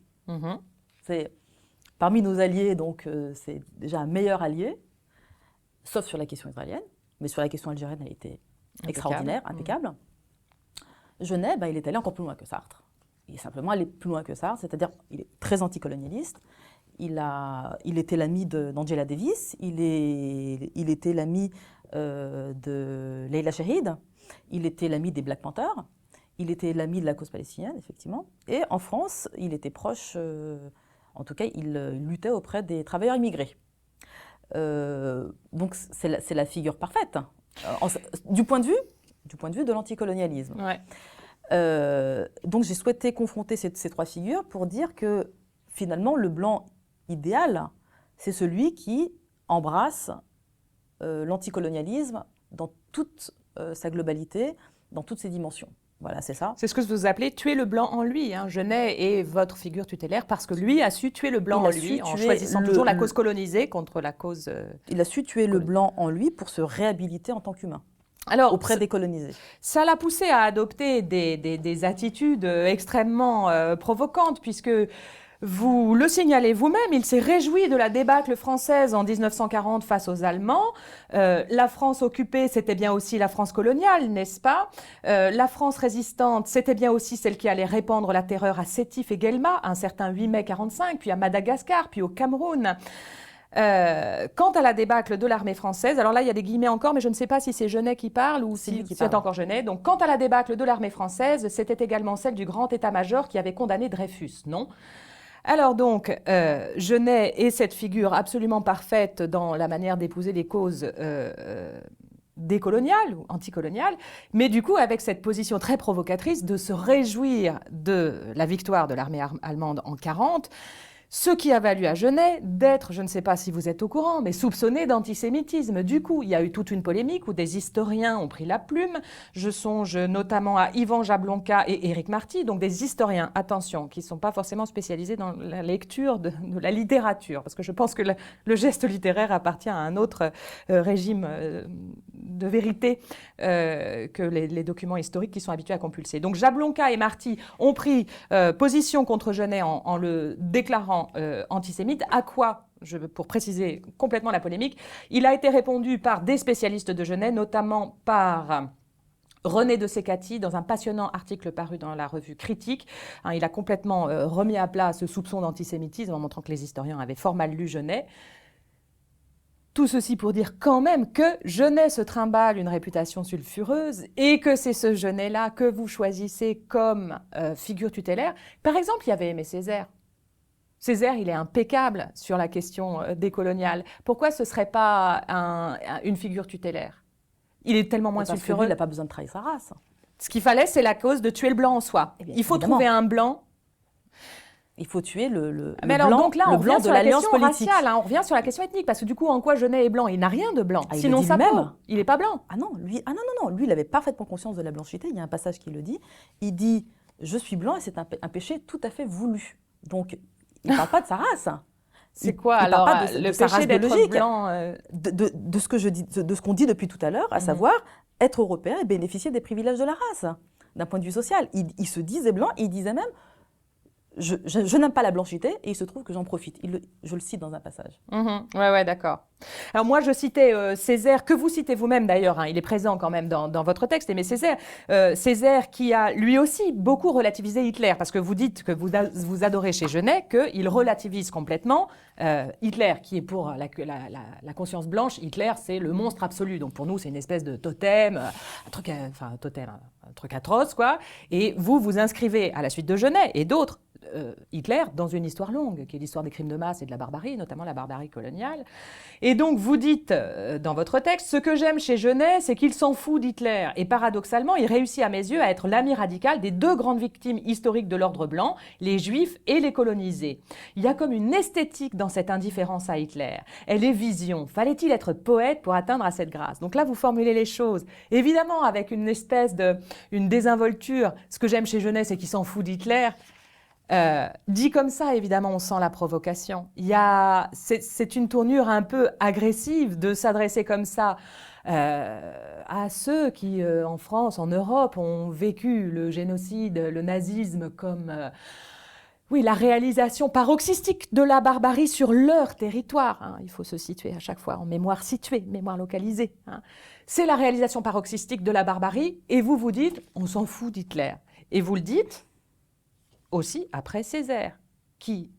C'est... Parmi nos alliés, donc, c'est déjà un meilleur allié, sauf sur la question israélienne, mais sur la question algérienne, elle était extraordinaire, impeccable. Genet, il est allé encore plus loin que Sartre. est simplement allé plus loin que ça, c'est-à-dire il est très anticolonialiste. Il était l'ami d'Angela Davis, il était l'ami de Leila Shahid, il était l'ami des Black Panthers, il était l'ami de la cause palestinienne, effectivement. Et en France, il était proche, en tout cas, il luttait auprès des travailleurs immigrés. Donc c'est la figure parfaite, du point de vue de l'anticolonialisme. Ouais. Donc j'ai souhaité confronter ces trois figures pour dire que finalement le blanc idéal, c'est celui qui embrasse l'anticolonialisme dans toute sa globalité, dans toutes ses dimensions. Voilà, c'est ça. C'est ce que vous appelez tuer le blanc en lui. Genet est votre figure tutélaire parce que lui a su tuer le blanc en lui en choisissant toujours la cause colonisée contre la cause... Il a su tuer le blanc en lui pour se réhabiliter en tant qu'humain. Alors, auprès des colonisés. Ça l'a poussé à adopter des attitudes extrêmement provocantes, puisque vous le signalez vous-même, il s'est réjoui de la débâcle française en 1940 face aux Allemands. La France occupée, c'était bien aussi la France coloniale, n'est-ce pas? La France résistante, c'était bien aussi celle qui allait répandre la terreur à Sétif et Guelma, un certain 8 mai 45, puis à Madagascar, puis au Cameroun. Quant à la débâcle de l'armée française, alors là il y a des guillemets encore, mais je ne sais pas si c'est Genet qui parle ou si c'est encore Genet. Donc quant à la débâcle de l'armée française, c'était également celle du grand état-major qui avait condamné Dreyfus, non? Alors donc, Genet est cette figure absolument parfaite dans la manière d'épouser les causes décoloniales ou anticoloniales, mais du coup avec cette position très provocatrice de se réjouir de la victoire de l'armée allemande en 1940, ce qui a valu à Genet d'être, je ne sais pas si vous êtes au courant, mais soupçonné d'antisémitisme. Du coup, il y a eu toute une polémique où des historiens ont pris la plume. Je songe notamment à Yvan Jablonka et Éric Marty, donc des historiens, attention, qui ne sont pas forcément spécialisés dans la lecture de la littérature, parce que je pense que le geste littéraire appartient à un autre régime de vérité que les documents historiques qui sont habitués à compulser. Donc Jablonka et Marty ont pris position contre Genet en le déclarant antisémite. À quoi, pour préciser complètement la polémique, il a été répondu par des spécialistes de Genet, notamment par René de Secati, dans un passionnant article paru dans la revue Critique. Il a complètement remis à plat ce soupçon d'antisémitisme en montrant que les historiens avaient fort mal lu Genet. Tout ceci pour dire quand même que Genet se trimballe une réputation sulfureuse et que c'est ce Genet-là que vous choisissez comme figure tutélaire. Par exemple, il y avait Aimé Césaire. Césaire, il est impeccable sur la question décoloniale. Pourquoi ce ne serait pas une figure tutélaire? Il est tellement moins sulfureux. Il n'a pas besoin de trahir sa race. Ce qu'il fallait, c'est la cause de tuer le blanc en soi. Il faut trouver un blanc. Il faut tuer le mais blanc, alors, donc là, on revient sur la question politique. Raciale, on revient sur la question ethnique, parce que du coup, en quoi Genet est blanc? Il n'a rien de blanc. Sinon, ça même. Il n'est pas blanc. Ah non, lui, il avait parfaitement conscience de la blanchité. Il y a un passage qui le dit. Il dit « Je suis blanc et c'est un péché tout à fait voulu ». Donc, il ne parle pas de sa race. C'est quoi alors le péché d'être blanc de ce que je dis, de ce qu'on dit depuis tout à l'heure, à savoir être européen et bénéficier des privilèges de la race, d'un point de vue social. Il se disait blanc, il disait même je n'aime pas la blanchité et il se trouve que j'en profite. Je le cite dans un passage. Ouais, d'accord. Alors moi, je citais Césaire, que vous citez vous-même d'ailleurs, il est présent quand même dans votre texte, mais Césaire qui a lui aussi beaucoup relativisé Hitler, parce que vous dites que vous adorez chez Genet qu'il relativise complètement Hitler, qui est pour la conscience blanche. Hitler, c'est le monstre absolu. Donc pour nous, c'est une espèce de totem, un truc atroce, quoi. Et vous inscrivez à la suite de Genet et d'autres, Hitler dans une histoire longue, qui est l'histoire des crimes de masse et de la barbarie, notamment la barbarie coloniale. Et donc, vous dites dans votre texte, ce que j'aime chez Genet, c'est qu'il s'en fout d'Hitler. Et paradoxalement, il réussit à mes yeux à être l'ami radical des deux grandes victimes historiques de l'ordre blanc, les Juifs et les colonisés. Il y a comme une esthétique dans cette indifférence à Hitler. Elle est vision. Fallait-il être poète pour atteindre à cette grâce? Donc là, vous formulez les choses, évidemment, avec une espèce une désinvolture. Ce que j'aime chez Genet, c'est qu'il s'en fout d'Hitler. Dit comme ça, évidemment, on sent la provocation. C'est une tournure un peu agressive de s'adresser comme ça à ceux qui, en France, en Europe, ont vécu le génocide, le nazisme comme la réalisation paroxystique de la barbarie sur leur territoire. Il faut se situer à chaque fois en mémoire située, mémoire localisée. C'est la réalisation paroxystique de la barbarie, et vous dites, on s'en fout d'Hitler. Et vous le dites aussi après Césaire, qui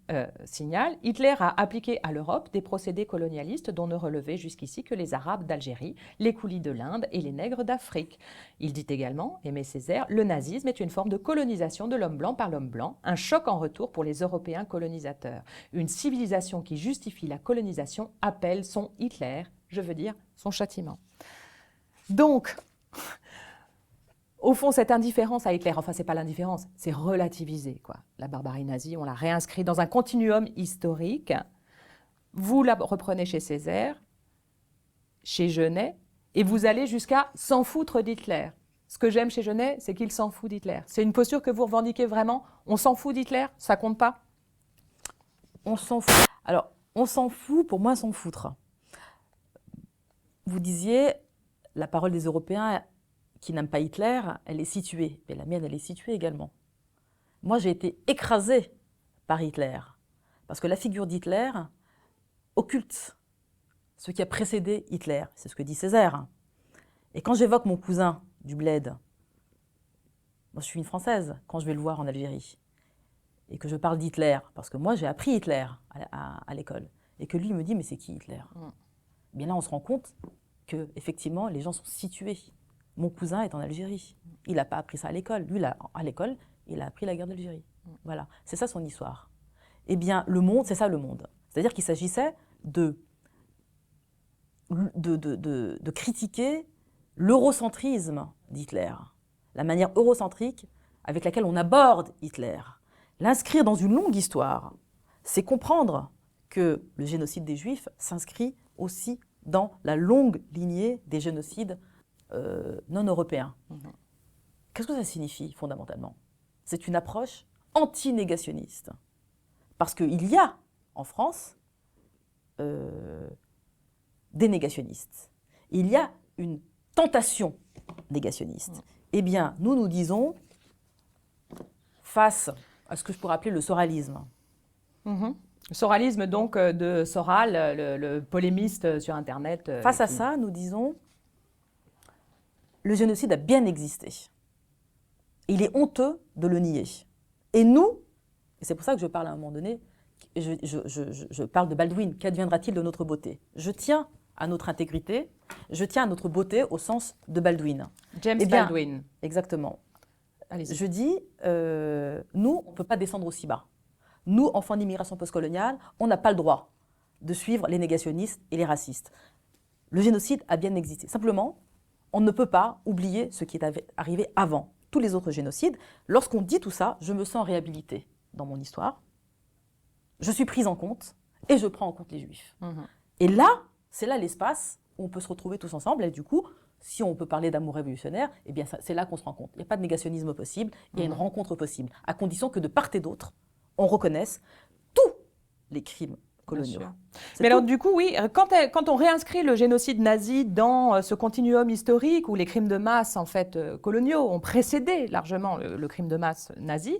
signale « Hitler a appliqué à l'Europe des procédés colonialistes dont ne relevaient jusqu'ici que les Arabes d'Algérie, les coulis de l'Inde et les nègres d'Afrique. » Il dit également, Aimé Césaire, « Le nazisme est une forme de colonisation de l'homme blanc par l'homme blanc, un choc en retour pour les Européens colonisateurs. Une civilisation qui justifie la colonisation appelle son Hitler, je veux dire son châtiment. » Donc, au fond, cette indifférence à Hitler, enfin, c'est pas l'indifférence, c'est relativiser, quoi. La barbarie nazie, on l'a réinscrit dans un continuum historique. Vous la reprenez chez Césaire, chez Genet, et vous allez jusqu'à s'en foutre d'Hitler. Ce que j'aime chez Genet, c'est qu'il s'en fout d'Hitler. C'est une posture que vous revendiquez vraiment? On s'en fout d'Hitler? Ça compte pas? On s'en fout. Alors, on s'en fout, pour moi, s'en foutre. Vous disiez, la parole des Européens qui n'aiment pas Hitler, elle est située. Et la mienne, elle est située également. Moi, j'ai été écrasée par Hitler. Parce que la figure d'Hitler occulte ce qui a précédé Hitler. C'est ce que dit Césaire. Et quand j'évoque mon cousin du Bled, moi je suis une Française, quand je vais le voir en Algérie, et que je parle d'Hitler, parce que moi j'ai appris Hitler à l'école, et que lui me dit, mais c'est qui Hitler? Bien là, on se rend compte que effectivement les gens sont situés. Mon cousin est en Algérie. Il n'a pas appris ça à l'école. Lui, à l'école, il a appris la guerre d'Algérie. Voilà, c'est ça son histoire. Eh bien, le monde, c'est ça le monde. C'est-à-dire qu'il s'agissait de critiquer l'eurocentrisme d'Hitler, la manière eurocentrique avec laquelle on aborde Hitler. L'inscrire dans une longue histoire, c'est comprendre que le génocide des Juifs s'inscrit aussi dans la longue lignée des génocides non européens. Qu'est-ce que ça signifie fondamentalement? C'est une approche anti-négationniste. Parce qu'il y a en France des négationnistes. Il y a une tentation négationniste. Eh bien, nous disons, face à ce que je pourrais appeler le soralisme. Le soralisme, donc, de Soral, le polémiste sur Internet. Face à ça, nous disons, le génocide a bien existé. Il est honteux de le nier. Et nous, et c'est pour ça que je parle à un moment donné, je parle de Baldwin, qu'adviendra-t-il de notre beauté? Je tiens à notre intégrité, je tiens à notre beauté au sens de Baldwin. James Baldwin. Exactement. Allez-y. Je dis, nous, on ne peut pas descendre aussi bas. Nous, enfants d'immigration postcoloniale, on n'a pas le droit de suivre les négationnistes et les racistes. Le génocide a bien existé. Simplement, on ne peut pas oublier ce qui est arrivé avant tous les autres génocides. Lorsqu'on dit tout ça, je me sens réhabilitée dans mon histoire. Je suis prise en compte et je prends en compte les Juifs. Et là, c'est là l'espace où on peut se retrouver tous ensemble. Et du coup, si on peut parler d'amour révolutionnaire, eh bien, c'est là qu'on se rend compte. Il n'y a pas de négationnisme possible, il y a une rencontre possible, à condition que de part et d'autre, on reconnaisse tous les crimes coloniaux. Mais alors du coup, oui, quand on réinscrit le génocide nazi dans ce continuum historique où les crimes de masse en fait coloniaux ont précédé largement le crime de masse nazi,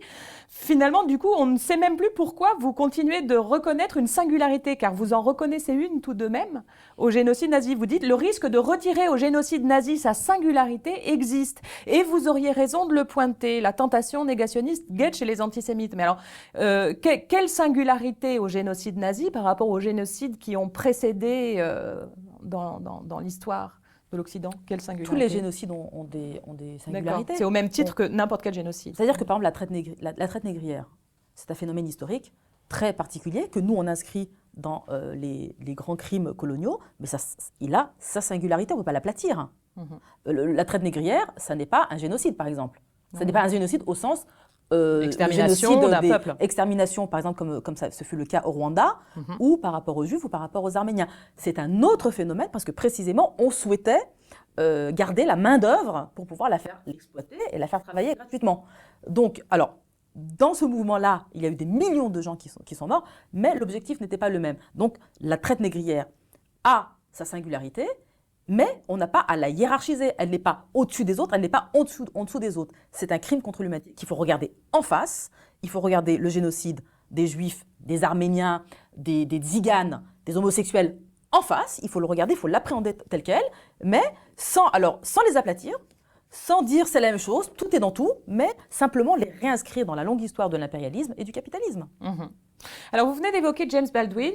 finalement du coup on ne sait même plus pourquoi vous continuez de reconnaître une singularité, car vous en reconnaissez une tout de même au génocide nazi. Vous dites le risque de retirer au génocide nazi sa singularité existe, et vous auriez raison de le pointer. La tentation négationniste guette chez les antisémites. Mais alors, quelle singularité au génocide nazi par rapport aux génocides qui ont précédé dans l'histoire de l'Occident? Quelle singularité? Tous les génocides ont des singularités. C'est au même titre que n'importe quel génocide. C'est-à-dire que, par exemple, la traite négrière, c'est un phénomène historique très particulier que nous, on inscrit dans les grands crimes coloniaux, mais il a sa singularité, on ne peut pas l'aplatir. La traite négrière, ça n'est pas un génocide, par exemple. Ça n'est pas un génocide au sens... extermination d'un peuple. Extermination, par exemple, comme ce fut le cas au Rwanda, ou par rapport aux Juifs, ou par rapport aux Arméniens. C'est un autre phénomène, parce que précisément, on souhaitait garder la main-d'œuvre pour pouvoir la faire l'exploiter et la faire travailler gratuitement. Donc, alors, dans ce mouvement-là, il y a eu des millions de gens qui sont morts, mais l'objectif n'était pas le même. Donc, la traite négrière a sa singularité, mais on n'a pas à la hiérarchiser. Elle n'est pas au-dessus des autres, elle n'est pas en dessous des autres. C'est un crime contre l'humanité qu'il faut regarder en face. Il faut regarder le génocide des Juifs, des Arméniens, des Tziganes, des homosexuels en face. Il faut le regarder, il faut l'appréhender tel quel, mais sans les aplatir, sans dire c'est la même chose, tout est dans tout, mais simplement les réinscrire dans la longue histoire de l'impérialisme et du capitalisme. Mhm. Alors, vous venez d'évoquer James Baldwin,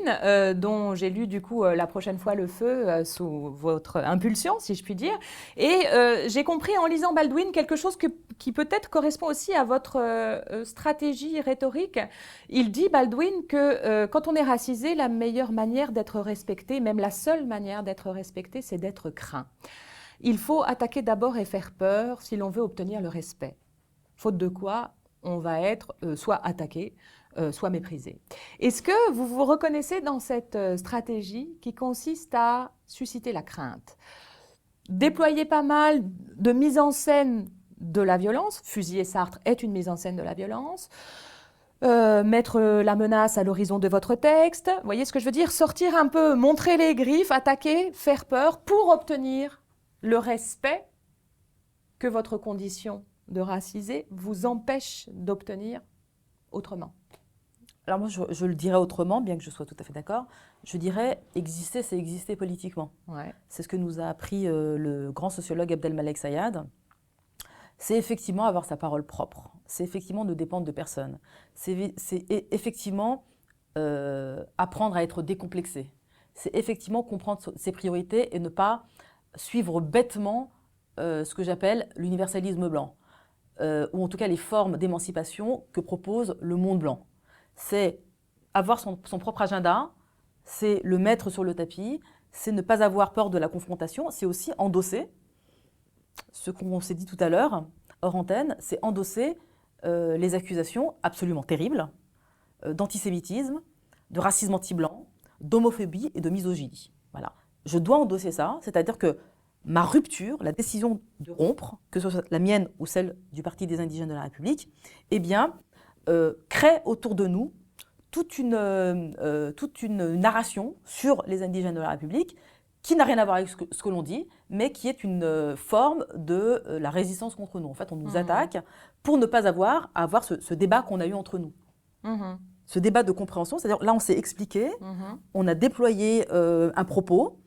dont j'ai lu du coup la prochaine fois Le Feu sous votre impulsion, si je puis dire. Et j'ai compris en lisant Baldwin quelque chose qui peut-être correspond aussi à votre stratégie rhétorique. Il dit, Baldwin, que quand on est racisé, la meilleure manière d'être respecté, même la seule manière d'être respecté, c'est d'être craint. Il faut attaquer d'abord et faire peur si l'on veut obtenir le respect. Faute de quoi, on va être soit attaqué, soit méprisé. Est-ce que vous vous reconnaissez dans cette stratégie qui consiste à susciter la crainte? Déployer pas mal de mise en scène de la violence, Fusiller Sartre est une mise en scène de la violence, mettre la menace à l'horizon de votre texte, vous voyez ce que je veux dire? Sortir un peu, montrer les griffes, attaquer, faire peur pour obtenir le respect que votre condition de racisé vous empêche d'obtenir autrement. Alors moi, je le dirais autrement, bien que je sois tout à fait d'accord. Je dirais, exister, c'est exister politiquement. Ouais. C'est ce que nous a appris le grand sociologue Abdelmalek Sayad. C'est effectivement avoir sa parole propre. C'est effectivement ne dépendre de personne. C'est effectivement apprendre à être décomplexé. C'est effectivement comprendre ses priorités et ne pas suivre bêtement ce que j'appelle l'universalisme blanc, ou en tout cas les formes d'émancipation que propose le monde blanc. C'est avoir son propre agenda, c'est le mettre sur le tapis, c'est ne pas avoir peur de la confrontation, c'est aussi endosser ce qu'on s'est dit tout à l'heure, hors antenne, c'est endosser les accusations absolument terribles d'antisémitisme, de racisme anti-blanc, d'homophobie et de misogynie. Voilà. Je dois endosser ça, c'est-à-dire que ma rupture, la décision de rompre, que ce soit la mienne ou celle du Parti des indigènes de la République, eh bien, crée autour de nous toute une narration sur les indigènes de la République qui n'a rien à voir avec ce que l'on dit, mais qui est une forme de la résistance contre nous. En fait, on nous attaque pour ne pas avoir à avoir ce débat qu'on a eu entre nous. Ce débat de compréhension, c'est-à-dire là, on s'est expliqué, on a déployé un propos,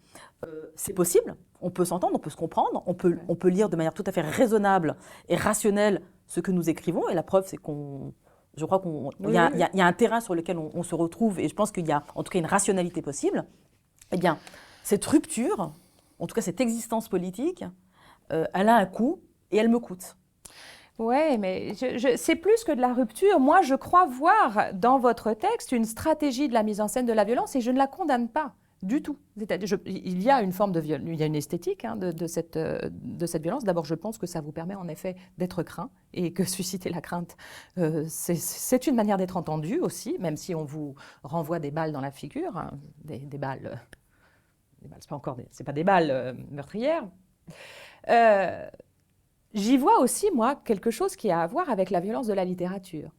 c'est possible, on peut s'entendre, on peut se comprendre, on peut lire de manière tout à fait raisonnable et rationnelle ce que nous écrivons, et la preuve, c'est je crois qu'il y a un terrain sur lequel on se retrouve, et je pense qu'il y a en tout cas une rationalité possible. Eh bien, cette rupture, en tout cas cette existence politique, elle a un coût et elle me coûte. Oui, mais c'est plus que de la rupture. Moi, je crois voir dans votre texte une stratégie de la mise en scène de la violence et je ne la condamne pas du tout. Il y a une forme de violence, il y a une esthétique de cette violence. D'abord, je pense que ça vous permet en effet d'être craint et que susciter la crainte, c'est une manière d'être entendu aussi, même si on vous renvoie des balles dans la figure, hein, des balles, c'est pas des balles meurtrières. J'y vois aussi, moi, quelque chose qui a à voir avec la violence de la littérature.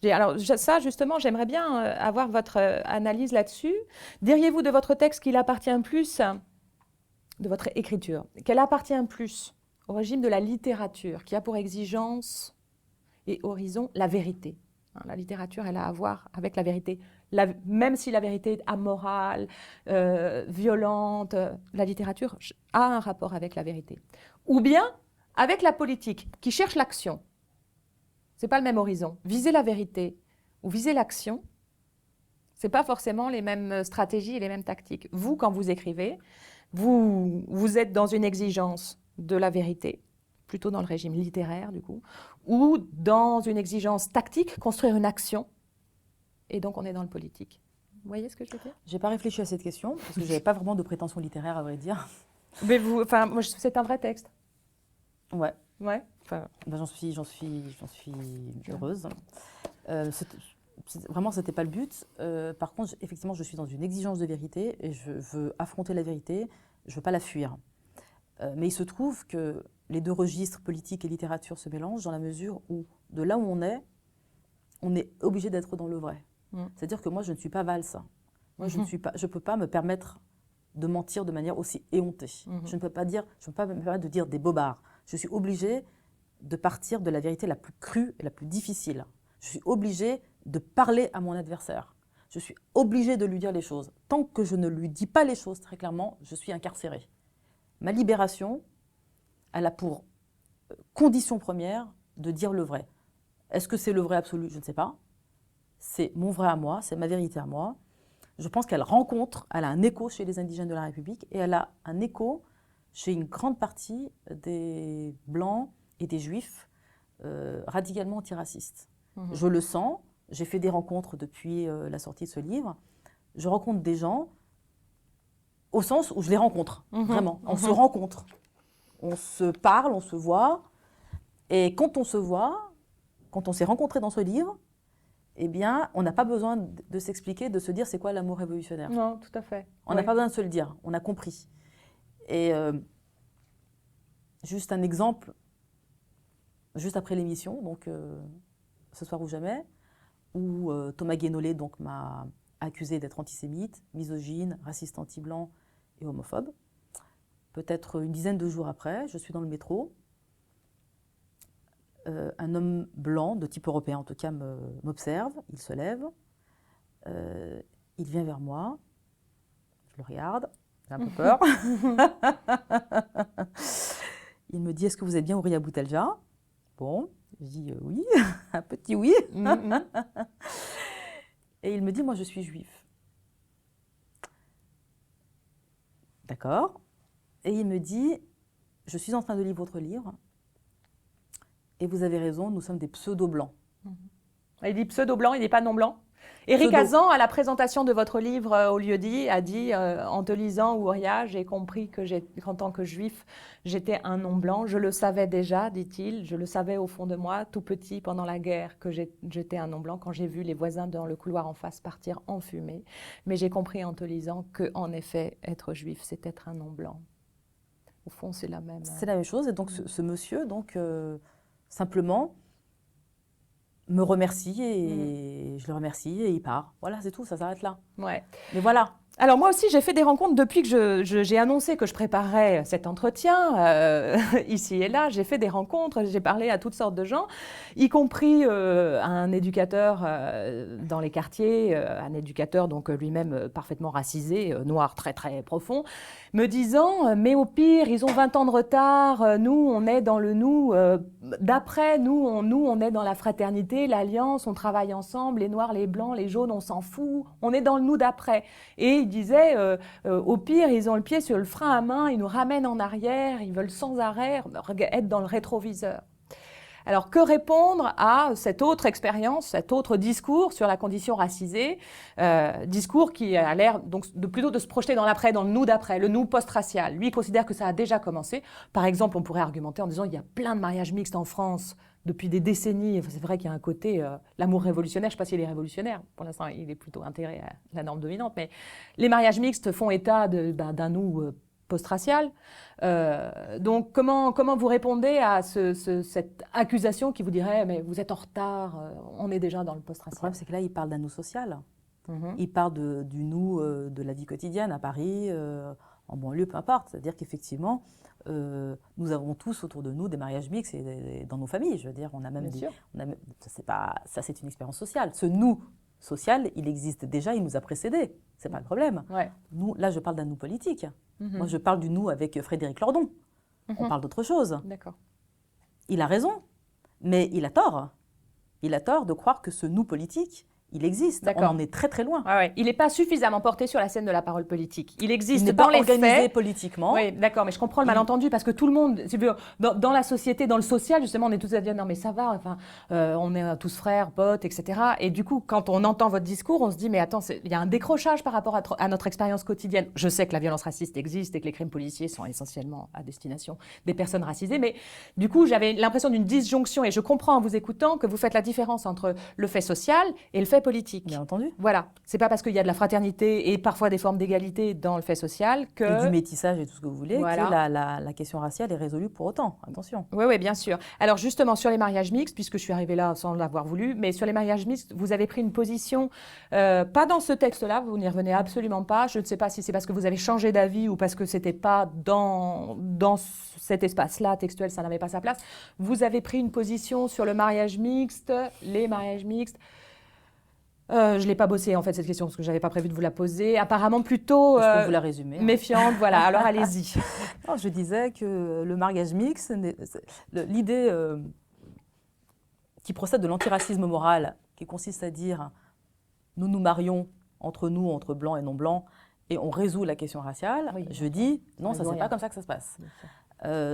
Alors ça, justement, j'aimerais bien avoir votre analyse là-dessus. Diriez-vous de votre texte qu'il appartient plus, de votre écriture, qu'elle appartient plus au régime de la littérature, qui a pour exigence et horizon la vérité? La littérature, elle a à voir avec la vérité. Même si la vérité est amorale, violente, la littérature a un rapport avec la vérité. Ou bien avec la politique, qui cherche l'action. Ce n'est pas le même horizon. Viser la vérité ou viser l'action, ce n'est pas forcément les mêmes stratégies et les mêmes tactiques. Vous, quand vous écrivez, vous êtes dans une exigence de la vérité, plutôt dans le régime littéraire, du coup, ou dans une exigence tactique, construire une action, et donc on est dans le politique. Vous voyez ce que je veux dire? Je n'ai pas réfléchi à cette question, parce que je n'avais pas vraiment de prétention littéraire, à vrai dire. Mais c'est un vrai texte. Ouais. Ouais. Enfin, ben, j'en suis heureuse. Vraiment, c'était pas le but. Par contre, effectivement, je suis dans une exigence de vérité et je veux affronter la vérité. Je veux pas la fuir. Mais il se trouve que les deux registres, politique et littérature, se mélangent dans la mesure où, de là où on est obligé d'être dans le vrai. C'est-à-dire que moi, je ne suis pas valse. Moi, je peux pas me permettre de mentir de manière aussi éhontée. Je ne peux pas me permettre de dire des bobards. Je suis obligée de partir de la vérité la plus crue et la plus difficile. Je suis obligée de parler à mon adversaire. Je suis obligée de lui dire les choses. Tant que je ne lui dis pas les choses très clairement, je suis incarcérée. Ma libération, elle a pour condition première de dire le vrai. Est-ce que c'est le vrai absolu? Je ne sais pas. C'est mon vrai à moi, c'est ma vérité à moi. Je pense qu'elle a un écho chez les indigènes de la République et elle a un écho chez une grande partie des Blancs et des Juifs radicalement antiracistes. Je le sens, j'ai fait des rencontres depuis la sortie de ce livre. Je rencontre des gens au sens où je les rencontre, vraiment. On se rencontre, on se parle, on se voit. Et quand on se voit, quand on s'est rencontrés dans ce livre, eh bien, on n'a pas besoin de s'expliquer, de se dire c'est quoi l'amour révolutionnaire. Non, tout à fait. On n'a pas besoin de se le dire, on a compris. Et juste un exemple, juste après l'émission, donc Ce soir ou jamais, où Thomas Guénolé donc, m'a accusé d'être antisémite, misogyne, raciste anti-blanc et homophobe. Peut-être une dizaine de jours après, je suis dans le métro. Un homme blanc, de type européen en tout cas, m'observe, il se lève, il vient vers moi, je le regarde, j'ai un peu peur. Il me dit « Est-ce que vous êtes bien Houriya Boutelja ?» Bon, je dis oui, un petit oui. Et il me dit « Moi je suis juif. » D'accord. Et il me dit « Je suis en train de lire votre livre. Et vous avez raison, nous sommes des pseudo-blancs. » Il dit pseudo-blanc, il n'est pas non-blanc. Éric Hazan, à la présentation de votre livre au lieu-dit, a dit en te lisant Houriya, j'ai compris qu'en tant que juif, j'étais un non-blanc. Je le savais déjà, dit-il, je le savais au fond de moi, tout petit pendant la guerre, que j'étais un non-blanc quand j'ai vu les voisins dans le couloir en face partir en fumée. Mais j'ai compris en te lisant qu'en effet, être juif, c'est être un non-blanc. Au fond, c'est la même. C'est la même chose. Et donc, ce monsieur, donc, simplement, me remercie et je le remercie et il part. Voilà, c'est tout, ça s'arrête là. Ouais. Mais voilà. Alors moi aussi, j'ai fait des rencontres depuis que j'ai annoncé que je préparais cet entretien, ici et là. J'ai fait des rencontres, j'ai parlé à toutes sortes de gens, y compris à un éducateur dans les quartiers, un éducateur donc lui-même parfaitement racisé, noir très très profond, me disant « mais au pire, ils ont 20 ans de retard, nous on est dans le nous d'après, nous on est dans la fraternité, l'alliance, on travaille ensemble, les noirs, les blancs, les jaunes, on s'en fout, on est dans le nous d'après. » Et il disait, au pire, ils ont le pied sur le frein à main, ils nous ramènent en arrière, ils veulent sans arrêt être dans le rétroviseur. Alors, que répondre à cette autre expérience, cet autre discours sur la condition racisée, discours qui a l'air donc plutôt de se projeter dans l'après, dans le nous d'après, le nous post-racial. Lui, il considère que ça a déjà commencé. Par exemple, on pourrait argumenter en disant il y a plein de mariages mixtes en France depuis des décennies. C'est vrai qu'il y a un côté, l'amour révolutionnaire, je ne sais pas s'il est révolutionnaire, pour l'instant il est plutôt intégré à la norme dominante, mais les mariages mixtes font état d'un nous post-racial. Donc comment vous répondez à cette accusation qui vous dirait mais vous êtes en retard, on est déjà dans le post-racial? Le problème, c'est que là, il parle d'un nous social. Il parle du nous de la vie quotidienne à Paris, en banlieue, peu importe. C'est-à-dire qu'effectivement, nous avons tous autour de nous des mariages mixtes et dans nos familles. Je veux dire, on a même ça, c'est une expérience sociale. Ce nous social, il existe déjà, il nous a précédés. C'est pas le problème. Ouais. Nous, là, je parle d'un nous politique. Moi, je parle du nous avec Frédéric Lordon. On parle d'autre chose. D'accord. Il a raison, mais il a tort. Il a tort de croire que ce nous politique, il existe. On en est très très loin. Ouais. Il n'est pas suffisamment porté sur la scène de la parole politique. Il existe dans les faits. Organisé politiquement. Oui, d'accord, mais je comprends le malentendu parce que tout le monde, dans la société, dans le social, justement, on est tous à dire non mais ça va, enfin, on est tous frères, potes, etc. Et du coup, quand on entend votre discours, on se dit mais attends, il y a un décrochage par rapport à notre expérience quotidienne. Je sais que la violence raciste existe et que les crimes policiers sont essentiellement à destination des personnes racisées, mais du coup, j'avais l'impression d'une disjonction et je comprends en vous écoutant que vous faites la différence entre le fait social et le fait politique. Bien entendu. Voilà, c'est pas parce qu'il y a de la fraternité et parfois des formes d'égalité dans le fait social que... Et du métissage et tout ce que vous voulez, voilà, que la question raciale est résolue pour autant. Attention. Oui, bien sûr. Alors justement, sur les mariages mixtes, puisque je suis arrivée là sans l'avoir voulu, mais sur les mariages mixtes, vous avez pris une position, pas dans ce texte-là, vous n'y revenez absolument pas. Je ne sais pas si c'est parce que vous avez changé d'avis ou parce que c'était pas dans cet espace-là textuel, ça n'avait pas sa place. Vous avez pris une position sur le mariage mixte, les mariages mixtes. Je ne l'ai pas bossé en fait cette question parce que je n'avais pas prévu de vous la poser. Apparemment plutôt je peux vous la résumer, méfiante. Voilà, alors allez-y. Non, je disais que le mariage mixte, l'idée qui procède de l'antiracisme moral, qui consiste à dire nous nous marions entre nous, entre blancs et non blancs, et on résout la question raciale, Oui, je dis non, ça c'est rien. pas comme ça que ça se passe.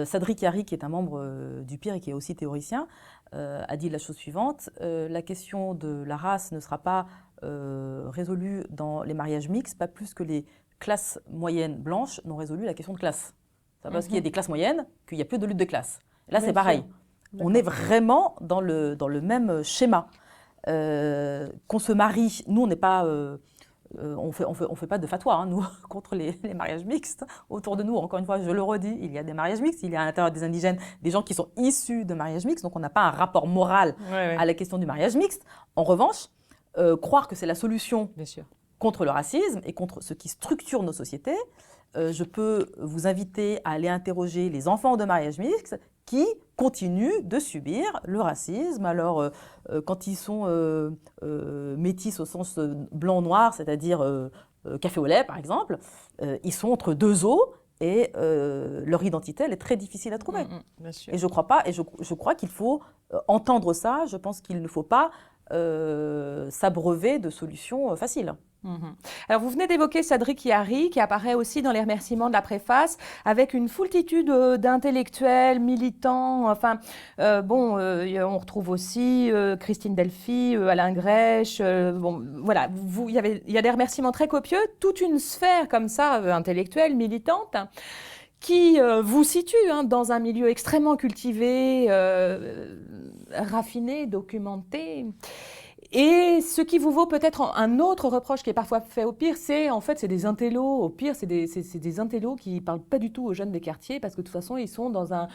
Sadric Yarri, qui est un membre du PIR et qui est aussi théoricien, a dit la chose suivante, la question de la race ne sera pas résolue dans les mariages mixtes, pas plus que les classes moyennes blanches n'ont résolu la question de classe. C'est parce qu'il y a des classes moyennes qu'il n'y a plus de lutte de classe. Là, Bien c'est pareil. sûr. On est vraiment dans le même schéma. Qu'on se marie, nous, on n'est pas... on fait pas de fatwa, hein, nous, contre les mariages mixtes. Autour de nous, encore une fois, je le redis, il y a des mariages mixtes, il y a à l'intérieur des indigènes des gens qui sont issus de mariages mixtes, donc on n'a pas un rapport moral à la question du mariage mixte. En revanche, croire que c'est la solution Bien sûr. contre le racisme et contre ce qui structure nos sociétés, je peux vous inviter à aller interroger les enfants de mariage mixte qui continuent de subir le racisme. Alors, quand ils sont métis au sens blanc-noir, c'est-à-dire café au lait, par exemple, ils sont entre deux eaux et leur identité, elle est très difficile à trouver. Bien sûr. Et je crois pas, et je crois qu'il faut entendre ça. Je pense qu'il ne faut pas s'abreuver de solutions faciles. Alors, vous venez d'évoquer Sadric Yarri, qui apparaît aussi dans les remerciements de la préface, avec une foultitude d'intellectuels, militants. Enfin, on retrouve aussi Christine Delphi, Alain Grèche. Voilà, il y a des remerciements très copieux, toute une sphère comme ça, intellectuelle, militante, qui vous situe dans un milieu extrêmement cultivé, raffiné, documenté. Et ce qui vous vaut peut-être un autre reproche qui est parfois fait au pire, c'est en fait c'est des intellos. Au pire, c'est des intellos qui parlent pas du tout aux jeunes des quartiers parce que de toute façon ils sont dans un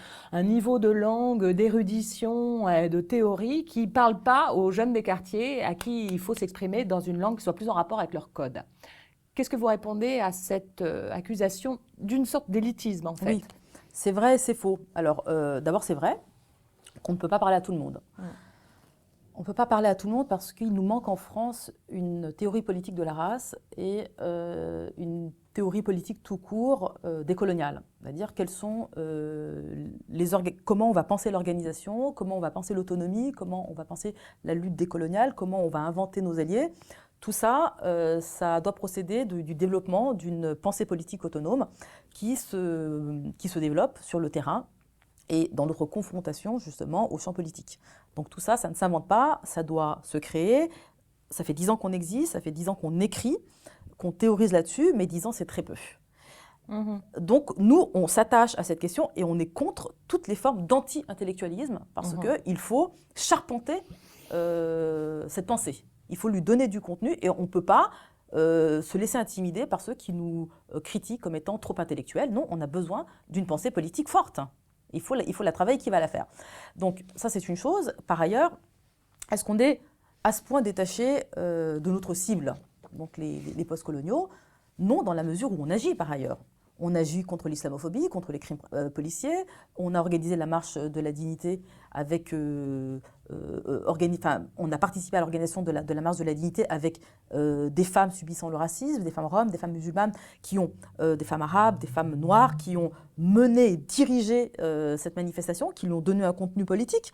niveau de langue, d'érudition, de théorie qui parle pas aux jeunes des quartiers à qui il faut s'exprimer dans une langue qui soit plus en rapport avec leur code. Qu'est-ce que vous répondez à cette accusation d'une sorte d'élitisme en fait? Oui, c'est vrai et c'est faux. Alors d'abord c'est vrai qu'on ne peut pas parler à tout le monde. On ne peut pas parler à tout le monde parce qu'il nous manque en France une théorie politique de la race et une théorie politique tout court décoloniale. C'est-à-dire quelles sont comment on va penser l'organisation, comment on va penser l'autonomie, comment on va penser la lutte décoloniale, comment on va inventer nos alliés. Tout ça, ça doit procéder du développement d'une pensée politique autonome qui se développe sur le terrain et dans notre confrontation justement au champ politique. Donc tout ça, ça ne s'invente pas, ça doit se créer. Ça fait 10 ans qu'on existe, ça fait 10 ans qu'on écrit, qu'on théorise là-dessus, mais 10 ans c'est très peu. Donc nous, on s'attache à cette question et on est contre toutes les formes d'anti-intellectualisme parce qu'il faut charpenter cette pensée. Il faut lui donner du contenu et on ne peut pas se laisser intimider par ceux qui nous critiquent comme étant trop intellectuels. Non, on a besoin d'une pensée politique forte. Il faut la travailler qui va la faire. Donc ça, c'est une chose. Par ailleurs, est-ce qu'on est à ce point détaché de notre cible, donc les post-coloniaux? Non, dans la mesure où on agit par ailleurs. On agit contre l'islamophobie, contre les crimes policiers. On a organisé la marche de la dignité avec... on a participé à l'organisation de la marche de la dignité avec des femmes subissant le racisme, des femmes roms, des femmes musulmanes, des femmes arabes, des femmes noires, qui ont mené, dirigé cette manifestation, qui lui ont donné un contenu politique.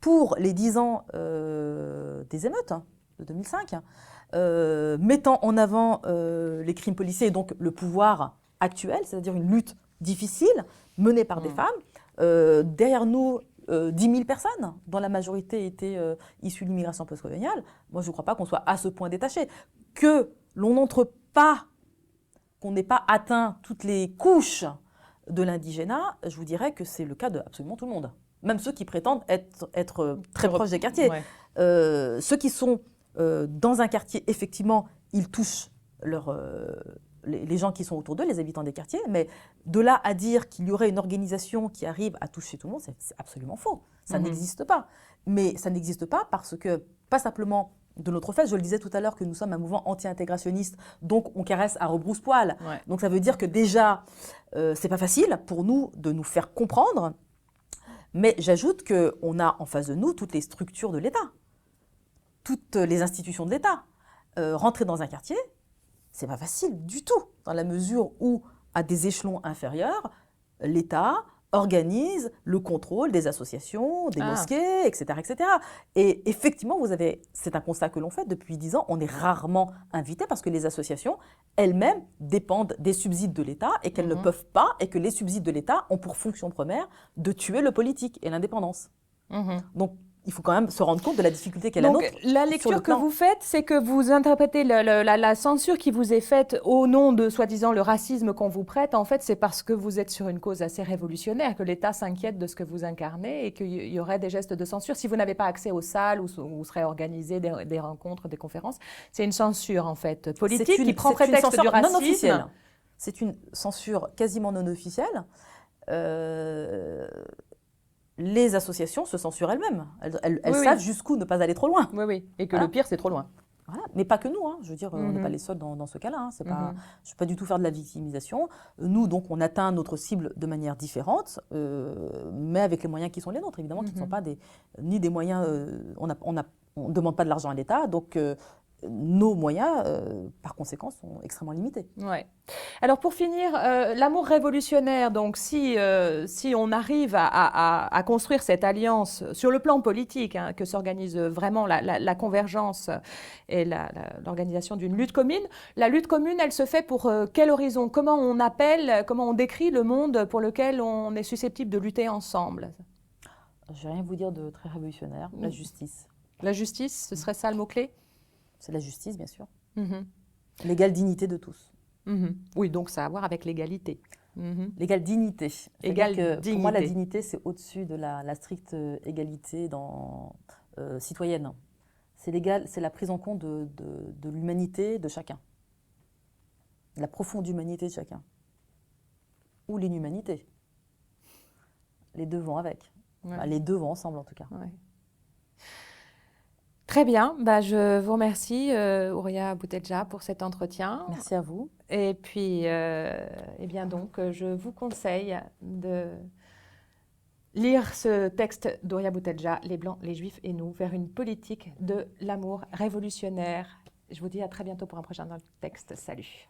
Pour les 10 ans des émeutes de 2005, mettant en avant les crimes policiers et donc le pouvoir actuelle, c'est-à-dire une lutte difficile menée par des femmes. Derrière nous, 10 000 personnes, dont la majorité étaient issues de l'immigration postcoloniale. Moi, je ne crois pas qu'on soit à ce point détaché. Que l'on n'entre pas, qu'on n'ait pas atteint toutes les couches de l'indigénat, je vous dirais que c'est le cas de absolument tout le monde. Même ceux qui prétendent être très proches des quartiers. Ceux qui sont dans un quartier, effectivement, ils touchent les gens qui sont autour d'eux, les habitants des quartiers, mais de là à dire qu'il y aurait une organisation qui arrive à toucher tout le monde, c'est absolument faux. Ça n'existe pas. Mais ça n'existe pas parce que, pas simplement de notre fait, je le disais tout à l'heure que nous sommes un mouvement anti-intégrationniste, donc on caresse à rebrousse-poil. Donc ça veut dire que déjà, c'est pas facile pour nous de nous faire comprendre, mais j'ajoute qu'on a en face de nous toutes les structures de l'État, toutes les institutions de l'État. Rentrer dans un quartier, c'est pas facile du tout, dans la mesure où, à des échelons inférieurs, l'État organise le contrôle des associations, des Ah. mosquées, etc., etc. Et effectivement, c'est un constat que l'on fait depuis 10 ans, on est rarement invité parce que les associations elles-mêmes dépendent des subsides de l'État et qu'elles ne peuvent pas, et que les subsides de l'État ont pour fonction première de tuer le politique et l'indépendance. Donc, il faut quand même se rendre compte de la difficulté qu'est la nôtre. Donc, la lecture que vous faites, c'est que vous interprétez la censure qui vous est faite au nom de, soi-disant, le racisme qu'on vous prête. En fait, c'est parce que vous êtes sur une cause assez révolutionnaire, que l'État s'inquiète de ce que vous incarnez et qu'il y aurait des gestes de censure. Si vous n'avez pas accès aux salles où seraient organisées des rencontres, des conférences, c'est une censure, en fait, politique qui prend prétexte du racisme. Non officielle. C'est une censure quasiment non officielle. Les associations se censurent elles-mêmes. Elles savent jusqu'où ne pas aller trop loin. Oui, oui. Et que le pire, c'est trop loin. Voilà. Mais pas que nous. Hein. Je veux dire, on n'est pas les seuls dans ce cas-là. Hein. Je ne veux pas du tout faire de la victimisation. Nous, donc, on atteint notre cible de manière différente, mais avec les moyens qui sont les nôtres, évidemment, qui ne sont pas ni des moyens... on ne demande pas de l'argent à l'État, donc... nos moyens, par conséquent, sont extrêmement limités. Ouais. Alors pour finir, l'amour révolutionnaire, donc si on arrive à construire cette alliance sur le plan politique, hein, que s'organise vraiment la convergence et l'organisation d'une lutte commune, la lutte commune, elle se fait pour quel horizon? Comment on décrit le monde pour lequel on est susceptible de lutter ensemble? Je ne vais rien vous dire de très révolutionnaire, la justice. La justice, ce serait ça le mot-clé? C'est la justice, bien sûr. L'égale dignité de tous. Oui, donc ça a à voir avec l'égalité. L'égale dignité. Dignité. Pour moi, la dignité, c'est au-dessus de la stricte égalité citoyenne. C'est la prise en compte de l'humanité de chacun. La profonde humanité de chacun. Ou l'inhumanité. Les deux vont avec. Ouais. Enfin, les deux vont ensemble, en tout cas. Ouais. Très bien, je vous remercie Houria Boutelja pour cet entretien. Merci à vous. Et puis, eh bien donc, je vous conseille de lire ce texte d'Houria Boutelja, Les Blancs, les Juifs et nous, vers une politique de l'amour révolutionnaire. Je vous dis à très bientôt pour un prochain texte. Salut.